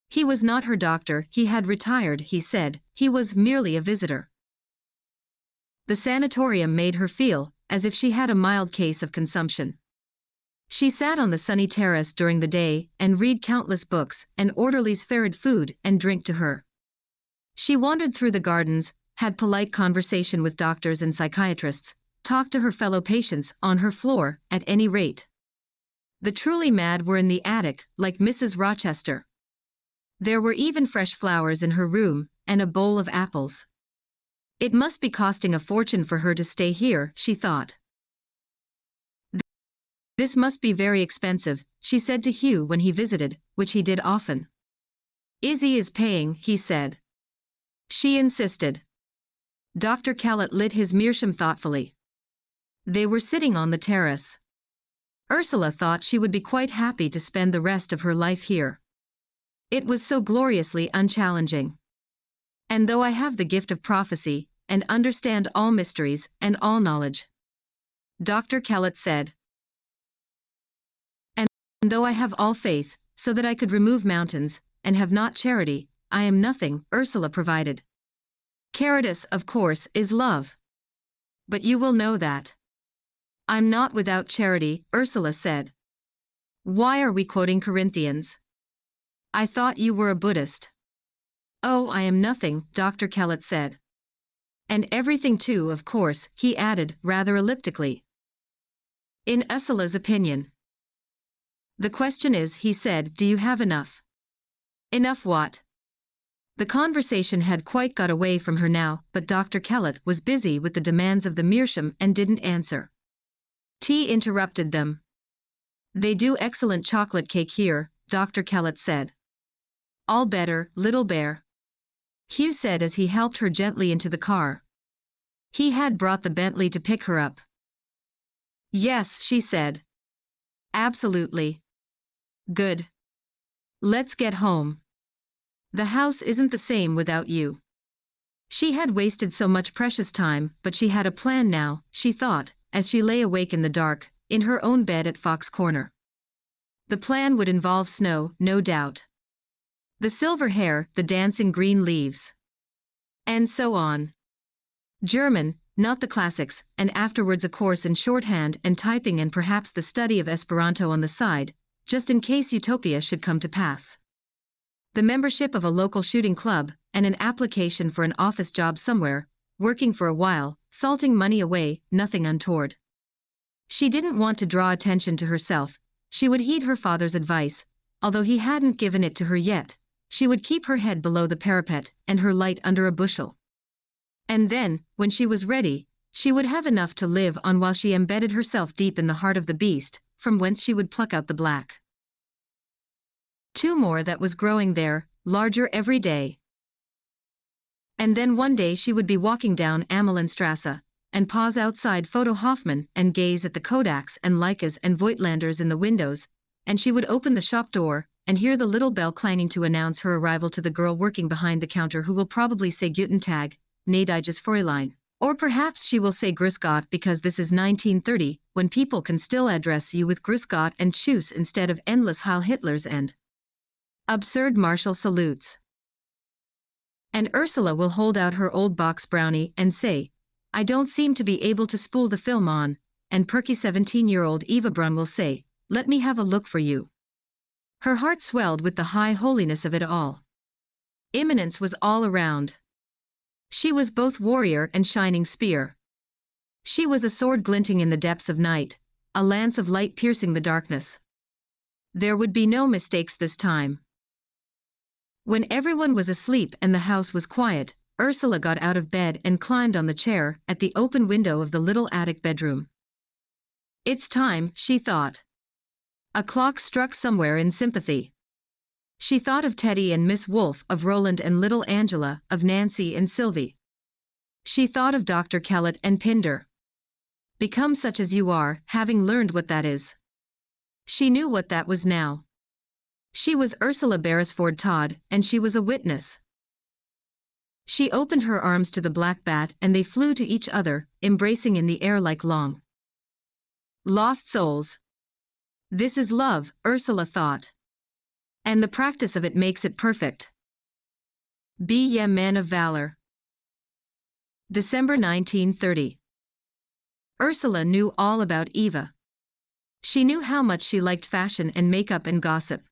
He was not her doctor, he had retired, he said, he was merely a visitor. The sanatorium made her feel as if she had a mild case of consumption. She sat on the sunny terrace during the day and read countless books, and orderlies ferried food and drink to her. She wandered through the gardens, had polite conversation with doctors and psychiatrists, talked to her fellow patients on her floor, at any rate. The truly mad were in the attic, like Mrs. Rochester. There were even fresh flowers in her room, and a bowl of apples. It must be costing a fortune for her to stay here, she thought. This must be very expensive, she said to Hugh when he visited, which he did often. Izzy is paying, he said. She insisted. Dr. Kellett lit his meerschaum thoughtfully. They were sitting on the terrace. Ursula thought she would be quite happy to spend the rest of her life here. It was so gloriously unchallenging. And though I have the gift of prophecy, and understand all mysteries and all knowledge, Dr. Kellett said. And though I have all faith, so that I could remove mountains, and have not charity, I am nothing, Ursula provided. Caritas, of course, is love. But you will know that. I'm not without charity, Ursula said. Why are we quoting Corinthians? I thought you were a Buddhist. Oh, I am nothing, Dr. Kellett said. And everything too, of course, he added, rather elliptically. In Ursula's opinion. The question is, he said, do you have enough? Enough what? The conversation had quite got away from her now, but Dr. Kellett was busy with the demands of the meerschaum and didn't answer. Tea interrupted them. They do excellent chocolate cake here, Dr. Kellett said. All better, little bear. Hugh said as he helped her gently into the car. He had brought the Bentley to pick her up. Yes, she said. Absolutely. Good. Let's get home. The house isn't the same without you. She had wasted so much precious time, but she had a plan now, she thought, as she lay awake in the dark, in her own bed at Fox Corner. The plan would involve snow, no doubt. The silver hair, the dancing green leaves. And so on. German, not the classics, and afterwards a course in shorthand and typing and perhaps the study of Esperanto on the side, just in case utopia should come to pass. The membership of a local shooting club, and an application for an office job somewhere, working for a while, salting money away, nothing untoward. She didn't want to draw attention to herself, she would heed her father's advice, although he hadn't given it to her yet, she would keep her head below the parapet and her light under a bushel. And then, when she was ready, she would have enough to live on while she embedded herself deep in the heart of the beast, from whence she would pluck out the black. Two more that was growing there, larger every day. And then one day she would be walking down Amelenstrasse, and pause outside Photo Hoffmann and gaze at the Kodaks and Leicas and Voigtlanders in the windows, and she would open the shop door, and hear the little bell clanging to announce her arrival to the girl working behind the counter who will probably say Guten Tag, gnädiges Fräulein, or perhaps she will say Grüß Gott because this is 1930, when people can still address you with Grüß Gott and Tschüss instead of endless Heil Hitlers and absurd martial salutes. And Ursula will hold out her old box brownie and say, I don't seem to be able to spool the film on, and perky 17-year-old Eva Brunn will say, let me have a look for you. Her heart swelled with the high holiness of it all. Imminence was all around. She was both warrior and shining spear. She was a sword glinting in the depths of night, a lance of light piercing the darkness. There would be no mistakes this time. When everyone was asleep and the house was quiet, Ursula got out of bed and climbed on the chair at the open window of the little attic bedroom. It's time, she thought. A clock struck somewhere in sympathy. She thought of Teddy and Miss Wolfe, of Roland and little Angela, of Nancy and Sylvie. She thought of Dr. Kellett and Pinder. Become such as you are, having learned what that is. She knew what that was now. She was Ursula Beresford Todd, and she was a witness. She opened her arms to the black bat and they flew to each other, embracing in the air like long lost souls. This is love, Ursula thought. And the practice of it makes it perfect. Be ye men of valor. December 1930. Ursula knew all about Eva. She knew how much she liked fashion and makeup and gossip.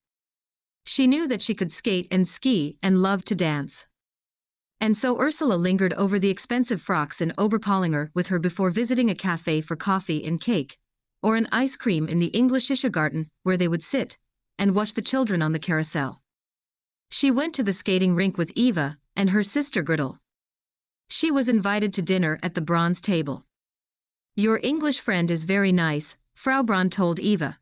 She knew that she could skate and ski and loved to dance. And so Ursula lingered over the expensive frocks in Oberpollinger with her before visiting a cafe for coffee and cake, or an ice cream in the English Garten, where they would sit and watch the children on the carousel. She went to the skating rink with Eva and her sister Gretel. She was invited to dinner at the bronze table. "Your English friend is very nice," Frau Braun told Eva.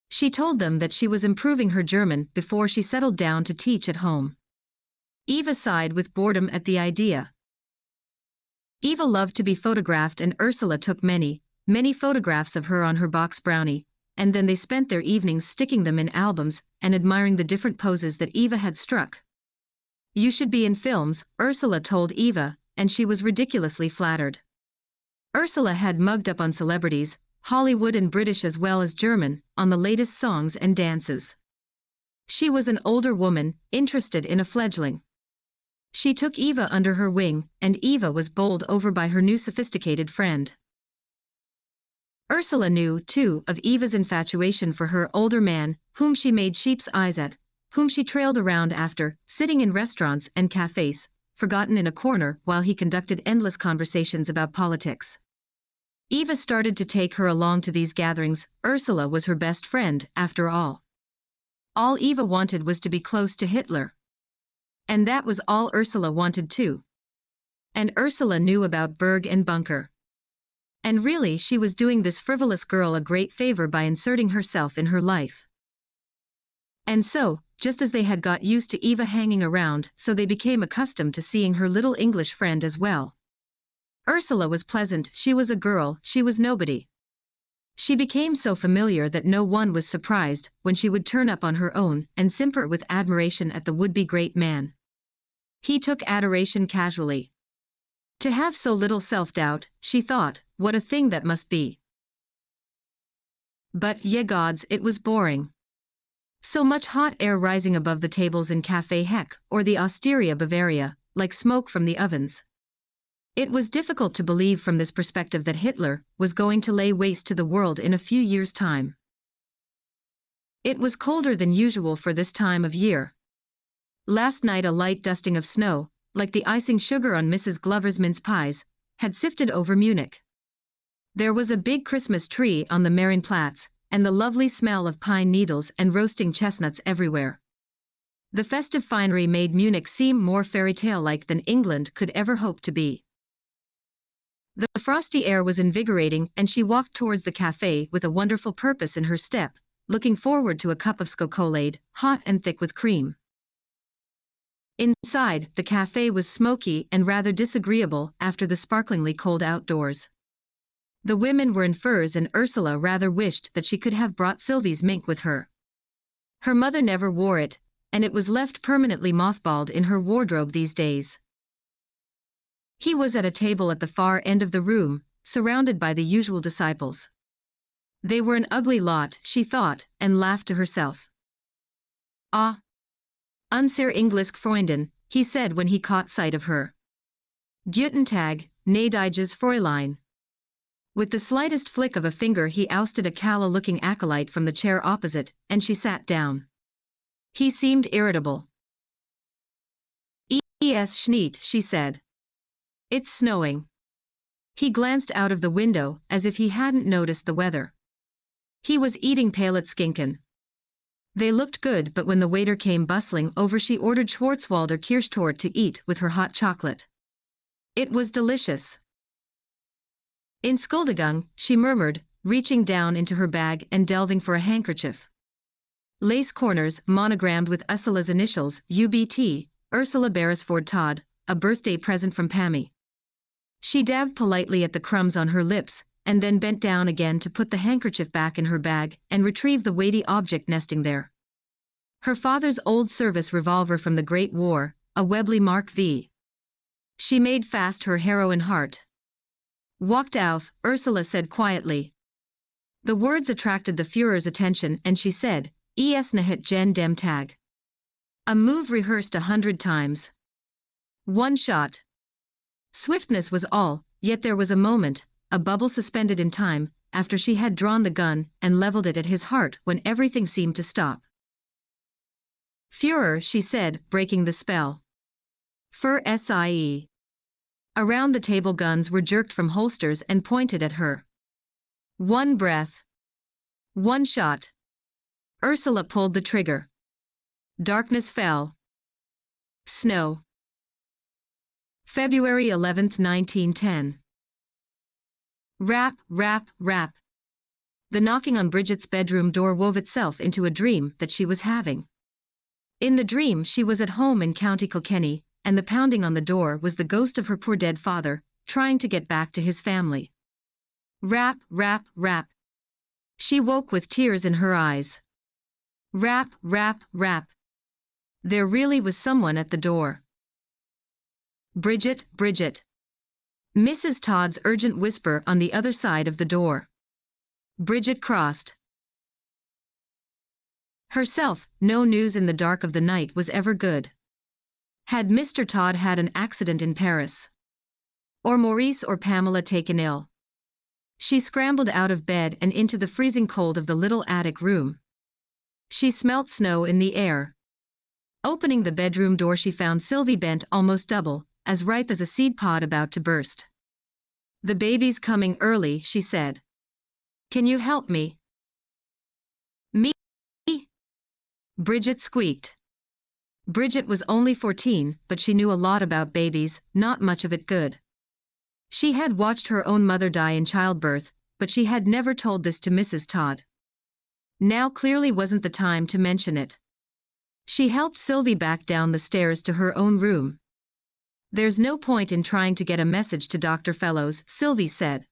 She told them that she was improving her German before she settled down to teach at home. Eva sighed with boredom at the idea. Eva loved to be photographed, and Ursula took many, many photographs of her on her box brownie, and then they spent their evenings sticking them in albums and admiring the different poses that Eva had struck. "You should be in films," Ursula told Eva, and she was ridiculously flattered. Ursula had mugged up on celebrities, Hollywood and British as well as German, on the latest songs and dances. She was an older woman, interested in a fledgling. She took Eva under her wing, and Eva was bowled over by her new sophisticated friend. Ursula knew, too, of Eva's infatuation for her older man, whom she made sheep's eyes at, whom she trailed around after, sitting in restaurants and cafes, forgotten in a corner while he conducted endless conversations about politics. Eva started to take her along to these gatherings. Ursula was her best friend, after all. All Eva wanted was to be close to Hitler. And that was all Ursula wanted too. And Ursula knew about Berg and Bunker. And really she was doing this frivolous girl a great favor by inserting herself in her life. And so, just as they had got used to Eva hanging around, so they became accustomed to seeing her little English friend as well. Ursula was pleasant, she was a girl, she was nobody. She became so familiar that no one was surprised when she would turn up on her own and simper with admiration at the would-be great man. He took adoration casually. To have so little self-doubt, she thought, what a thing that must be. But, ye gods, it was boring. So much hot air rising above the tables in Café Heck or the Osteria Bavaria, like smoke from the ovens. It was difficult to believe from this perspective that Hitler was going to lay waste to the world in a few years' time. It was colder than usual for this time of year. Last night a light dusting of snow, like the icing sugar on Mrs. Glover's mince pies, had sifted over Munich. There was a big Christmas tree on the Marienplatz, and the lovely smell of pine needles and roasting chestnuts everywhere. The festive finery made Munich seem more fairy tale-like than England could ever hope to be. The frosty air was invigorating, and she walked towards the café with a wonderful purpose in her step, looking forward to a cup of chocolate, hot and thick with cream. Inside, the café was smoky and rather disagreeable after the sparklingly cold outdoors. The women were in furs, and Ursula rather wished that she could have brought Sylvie's mink with her. Her mother never wore it, and it was left permanently mothballed in her wardrobe these days. He was at a table at the far end of the room, surrounded by the usual disciples. They were an ugly lot, she thought, and laughed to herself. "Ah, unser Englisch Freundin," he said when he caught sight of her. "Guten Tag, gnädiges Fräulein." With the slightest flick of a finger he ousted a callow-looking acolyte from the chair opposite, and she sat down. He seemed irritable. "Es schneit," she said. "It's snowing." He glanced out of the window as if he hadn't noticed the weather. He was eating Palettskinken. They looked good, but when the waiter came bustling over she ordered Schwarzwälder Kirschtorte to eat with her hot chocolate. It was delicious. "Entschuldigung," she murmured, reaching down into her bag and delving for a handkerchief. Lace corners monogrammed with Ursula's initials, UBT, Ursula Beresford Todd, a birthday present from Pammy. She dabbed politely at the crumbs on her lips, and then bent down again to put the handkerchief back in her bag and retrieve the weighty object nesting there. Her father's old service revolver from the Great War, a Webley Mark V. She made fast her heroine heart. "Walked auf," Ursula said quietly. The words attracted the Führer's attention, and she said, "Es nicht gen dem Tag." A move rehearsed 100 times. One shot. Swiftness was all, yet there was a moment, a bubble suspended in time, after she had drawn the gun and leveled it at his heart when everything seemed to stop. Führer, she said, breaking the spell. Für Sie. Around the table guns were jerked from holsters and pointed at her. One breath. One shot. Ursula pulled the trigger. Darkness fell. Snow. February 11, 1910. Rap, rap, rap. The knocking on Bridget's bedroom door wove itself into a dream that she was having. In the dream she was at home in County Kilkenny, and the pounding on the door was the ghost of her poor dead father, trying to get back to his family. Rap, rap, rap. She woke with tears in her eyes. Rap, rap, rap. There really was someone at the door. Bridget, Bridget. Mrs. Todd's urgent whisper on the other side of the door. Bridget crossed herself. No news in the dark of the night was ever good. Had Mr. Todd had an accident in Paris? Or Maurice or Pamela taken ill? She scrambled out of bed and into the freezing cold of the little attic room. She smelt snow in the air. Opening the bedroom door she found Sylvie bent almost double, as ripe as a seed pod about to burst. The baby's coming early, she said. Can you help me? Me? Bridget squeaked. Bridget was only 14, but she knew a lot about babies, not much of it good. She had watched her own mother die in childbirth, but she had never told this to Mrs. Todd. Now clearly wasn't the time to mention it. She helped Sylvie back down the stairs to her own room. There's no point in trying to get a message to Dr. Fellows, Sylvie said.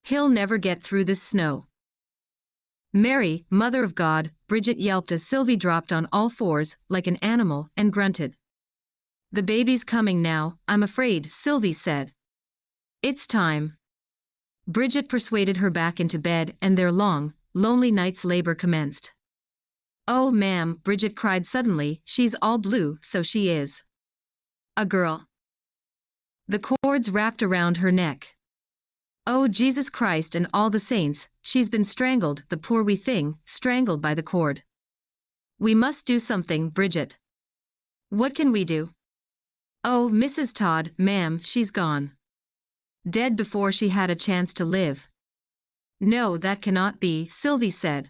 He'll never get through this snow. Mary, Mother of God, Bridget yelped as Sylvie dropped on all fours, like an animal, and grunted. The baby's coming now, I'm afraid, Sylvie said. It's time. Bridget persuaded her back into bed and their long, lonely night's labor commenced. Oh ma'am, Bridget cried suddenly, she's all blue, so she is. A girl. The cords wrapped around her neck. Oh Jesus Christ and all the saints, she's been strangled, the poor wee thing, strangled by the cord. We must do something, Bridget. What can we do? Oh, Mrs. Todd, ma'am, she's gone. Dead before she had a chance to live. No, that cannot be, Sylvie said.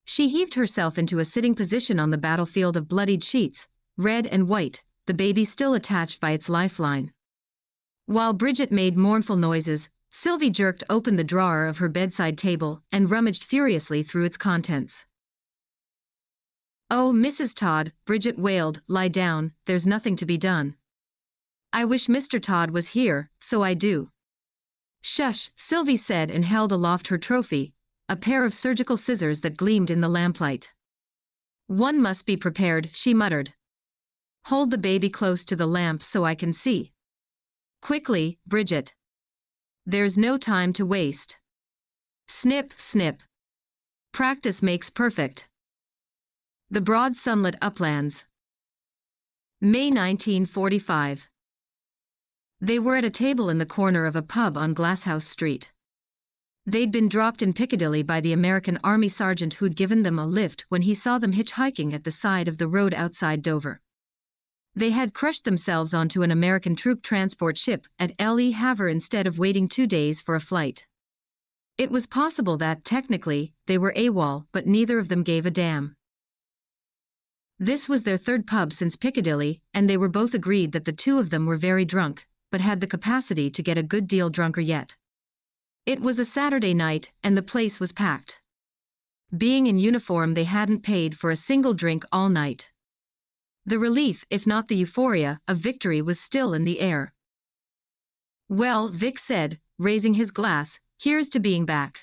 She heaved herself into a sitting position on the battlefield of bloodied sheets, red and white, the baby still attached by its lifeline. While Bridget made mournful noises, Sylvie jerked open the drawer of her bedside table and rummaged furiously through its contents. Oh, Mrs. Todd, Bridget wailed, lie down, there's nothing to be done. I wish Mr. Todd was here, so I do. Shush, Sylvie said and held aloft her trophy, a pair of surgical scissors that gleamed in the lamplight. One must be prepared, she muttered. Hold the baby close to the lamp so I can see. Quickly, Bridget. There's no time to waste. Snip, snip. Practice makes perfect. The broad sunlit uplands. May 1945. They were at a table in the corner of a pub on Glasshouse Street. They'd been dropped in Piccadilly by the American Army sergeant who'd given them a lift when he saw them hitchhiking at the side of the road outside Dover. They had crushed themselves onto an American troop transport ship at Le Havre instead of waiting 2 days for a flight. It was possible that, technically, they were AWOL, but neither of them gave a damn. This was their third pub since Piccadilly, and they were both agreed that the two of them were very drunk, but had the capacity to get a good deal drunker yet. It was a Saturday night, and the place was packed. Being in uniform, they hadn't paid for a single drink all night. The relief, if not the euphoria, of victory was still in the air. Well, Vic said, raising his glass, here's to being back.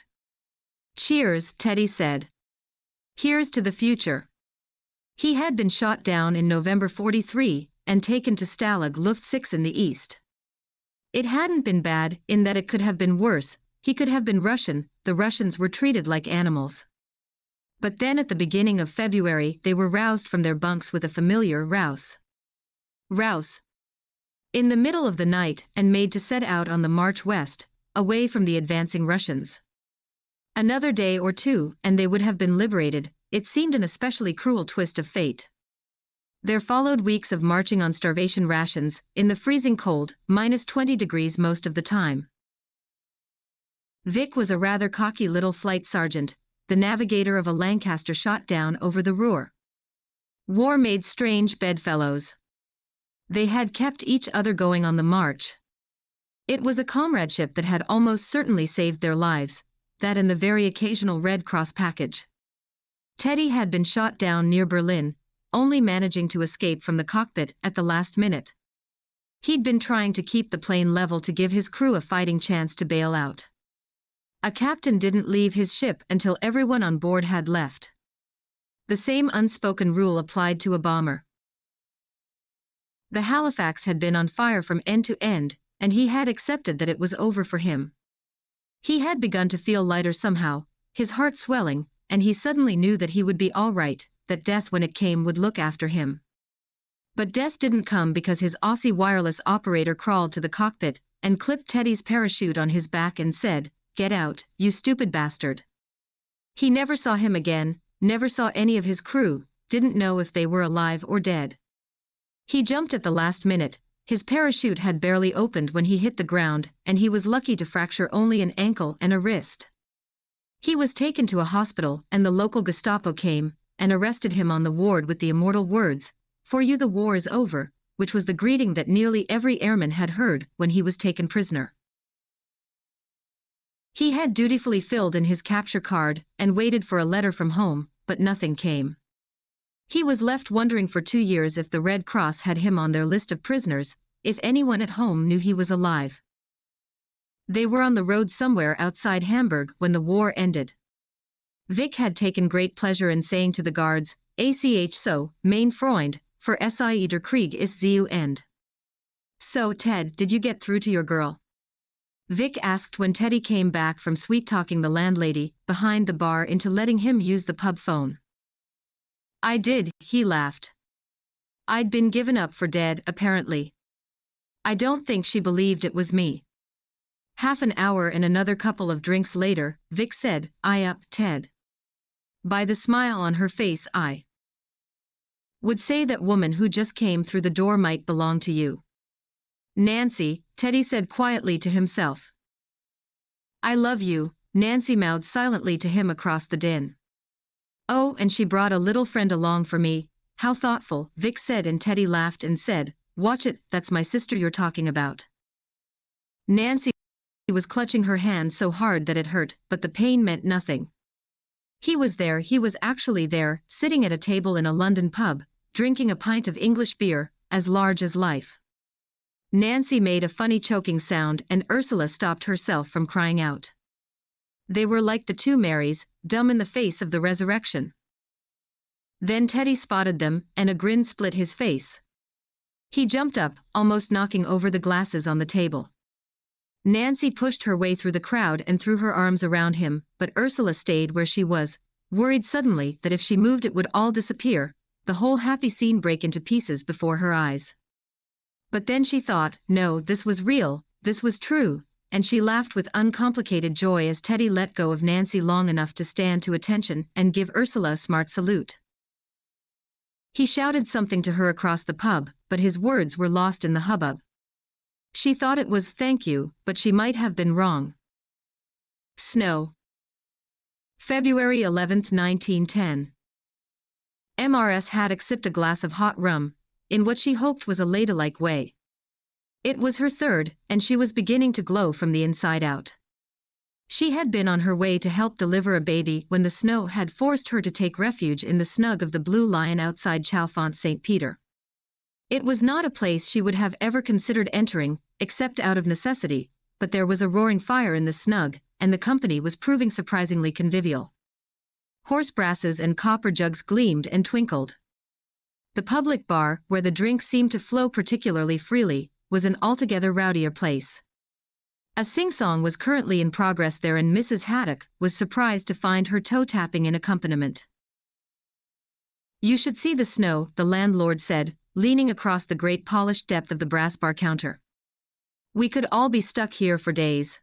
Cheers, Teddy said. Here's to the future. He had been shot down in November 43, and taken to Stalag Luft 6 in the east. It hadn't been bad, in that it could have been worse, he could have been Russian, the Russians were treated like animals. But then at the beginning of February they were roused from their bunks with a familiar rouse. Rouse. in the middle of the night and made to set out on the march west, away from the advancing Russians. Another day or two and they would have been liberated. It seemed an especially cruel twist of fate. There followed weeks of marching on starvation rations, in the freezing cold, -20 degrees most of the time. Vic was a rather cocky little flight sergeant, the navigator of a Lancaster shot down over the Ruhr. War made strange bedfellows. They had kept each other going on the march. It was a comradeship that had almost certainly saved their lives, that and the very occasional Red Cross package. Teddy had been shot down near Berlin, only managing to escape from the cockpit at the last minute. He'd been trying to keep the plane level to give his crew a fighting chance to bail out. A captain didn't leave his ship until everyone on board had left. The same unspoken rule applied to a bomber. The Halifax had been on fire from end to end, and he had accepted that it was over for him. He had begun to feel lighter somehow, his heart swelling, and he suddenly knew that he would be all right, that death when it came would look after him. But death didn't come because his Aussie wireless operator crawled to the cockpit and clipped Teddy's parachute on his back and said, "Get out, you stupid bastard." He never saw him again, never saw any of his crew, didn't know if they were alive or dead. He jumped at the last minute, his parachute had barely opened when he hit the ground, and he was lucky to fracture only an ankle and a wrist. He was taken to a hospital and the local Gestapo came and arrested him on the ward with the immortal words, "For you the war is over," which was the greeting that nearly every airman had heard when he was taken prisoner. He had dutifully filled in his capture card and waited for a letter from home, but nothing came. He was left wondering for 2 years if the Red Cross had him on their list of prisoners, if anyone at home knew he was alive. They were on the road somewhere outside Hamburg when the war ended. Vic had taken great pleasure in saying to the guards, "Ach so, mein Freund, for Sie der Krieg ist zu Ende." "So Ted, did you get through to your girl?" Vic asked when Teddy came back from sweet-talking the landlady behind the bar into letting him use the pub phone. "I did," he laughed. "I'd been given up for dead, apparently. I don't think she believed it was me." Half an hour and another couple of drinks later, Vic said, "I up, Ted." By the smile on her face I would say that woman who just came through the door might belong to you. "Nancy," Teddy said quietly to himself. "I love you," Nancy mouthed silently to him across the din. "Oh, and she brought a little friend along for me, how thoughtful," Vic said, and Teddy laughed and said, "Watch it, that's my sister you're talking about." Nancy was clutching her hand so hard that it hurt, but the pain meant nothing. He was actually there, sitting at a table in a London pub, drinking a pint of English beer, as large as life. Nancy made a funny choking sound and Ursula stopped herself from crying out. They were like the two Marys, dumb in the face of the resurrection. Then Teddy spotted them, and a grin split his face. He jumped up, almost knocking over the glasses on the table. Nancy pushed her way through the crowd and threw her arms around him, but Ursula stayed where she was, worried suddenly that if she moved it would all disappear, the whole happy scene break into pieces before her eyes. But then she thought, no, this was real, this was true, and she laughed with uncomplicated joy as Teddy let go of Nancy long enough to stand to attention and give Ursula a smart salute. He shouted something to her across the pub, but his words were lost in the hubbub. She thought it was "thank you," but she might have been wrong. Snow. February 11, 1910. Mrs. Haddock sipped a glass of hot rum, in what she hoped was a ladylike way. It was her third, and she was beginning to glow from the inside out. She had been on her way to help deliver a baby when the snow had forced her to take refuge in the snug of the Blue Lion outside Chalfont St. Peter. It was not a place she would have ever considered entering, except out of necessity, but there was a roaring fire in the snug, and the company was proving surprisingly convivial. Horse brasses and copper jugs gleamed and twinkled. The public bar, where the drinks seemed to flow particularly freely, was an altogether rowdier place. A sing-song was currently in progress there and Mrs. Haddock was surprised to find her toe-tapping in accompaniment. You should see the snow, the landlord said, leaning across the great polished depth of the brass bar counter. We could all be stuck here for days.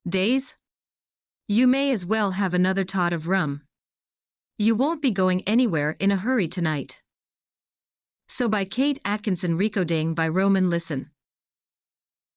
Days? You may as well have another tot of rum. You won't be going anywhere in a hurry tonight. So by Kate Atkinson, Recording by Roman Listen.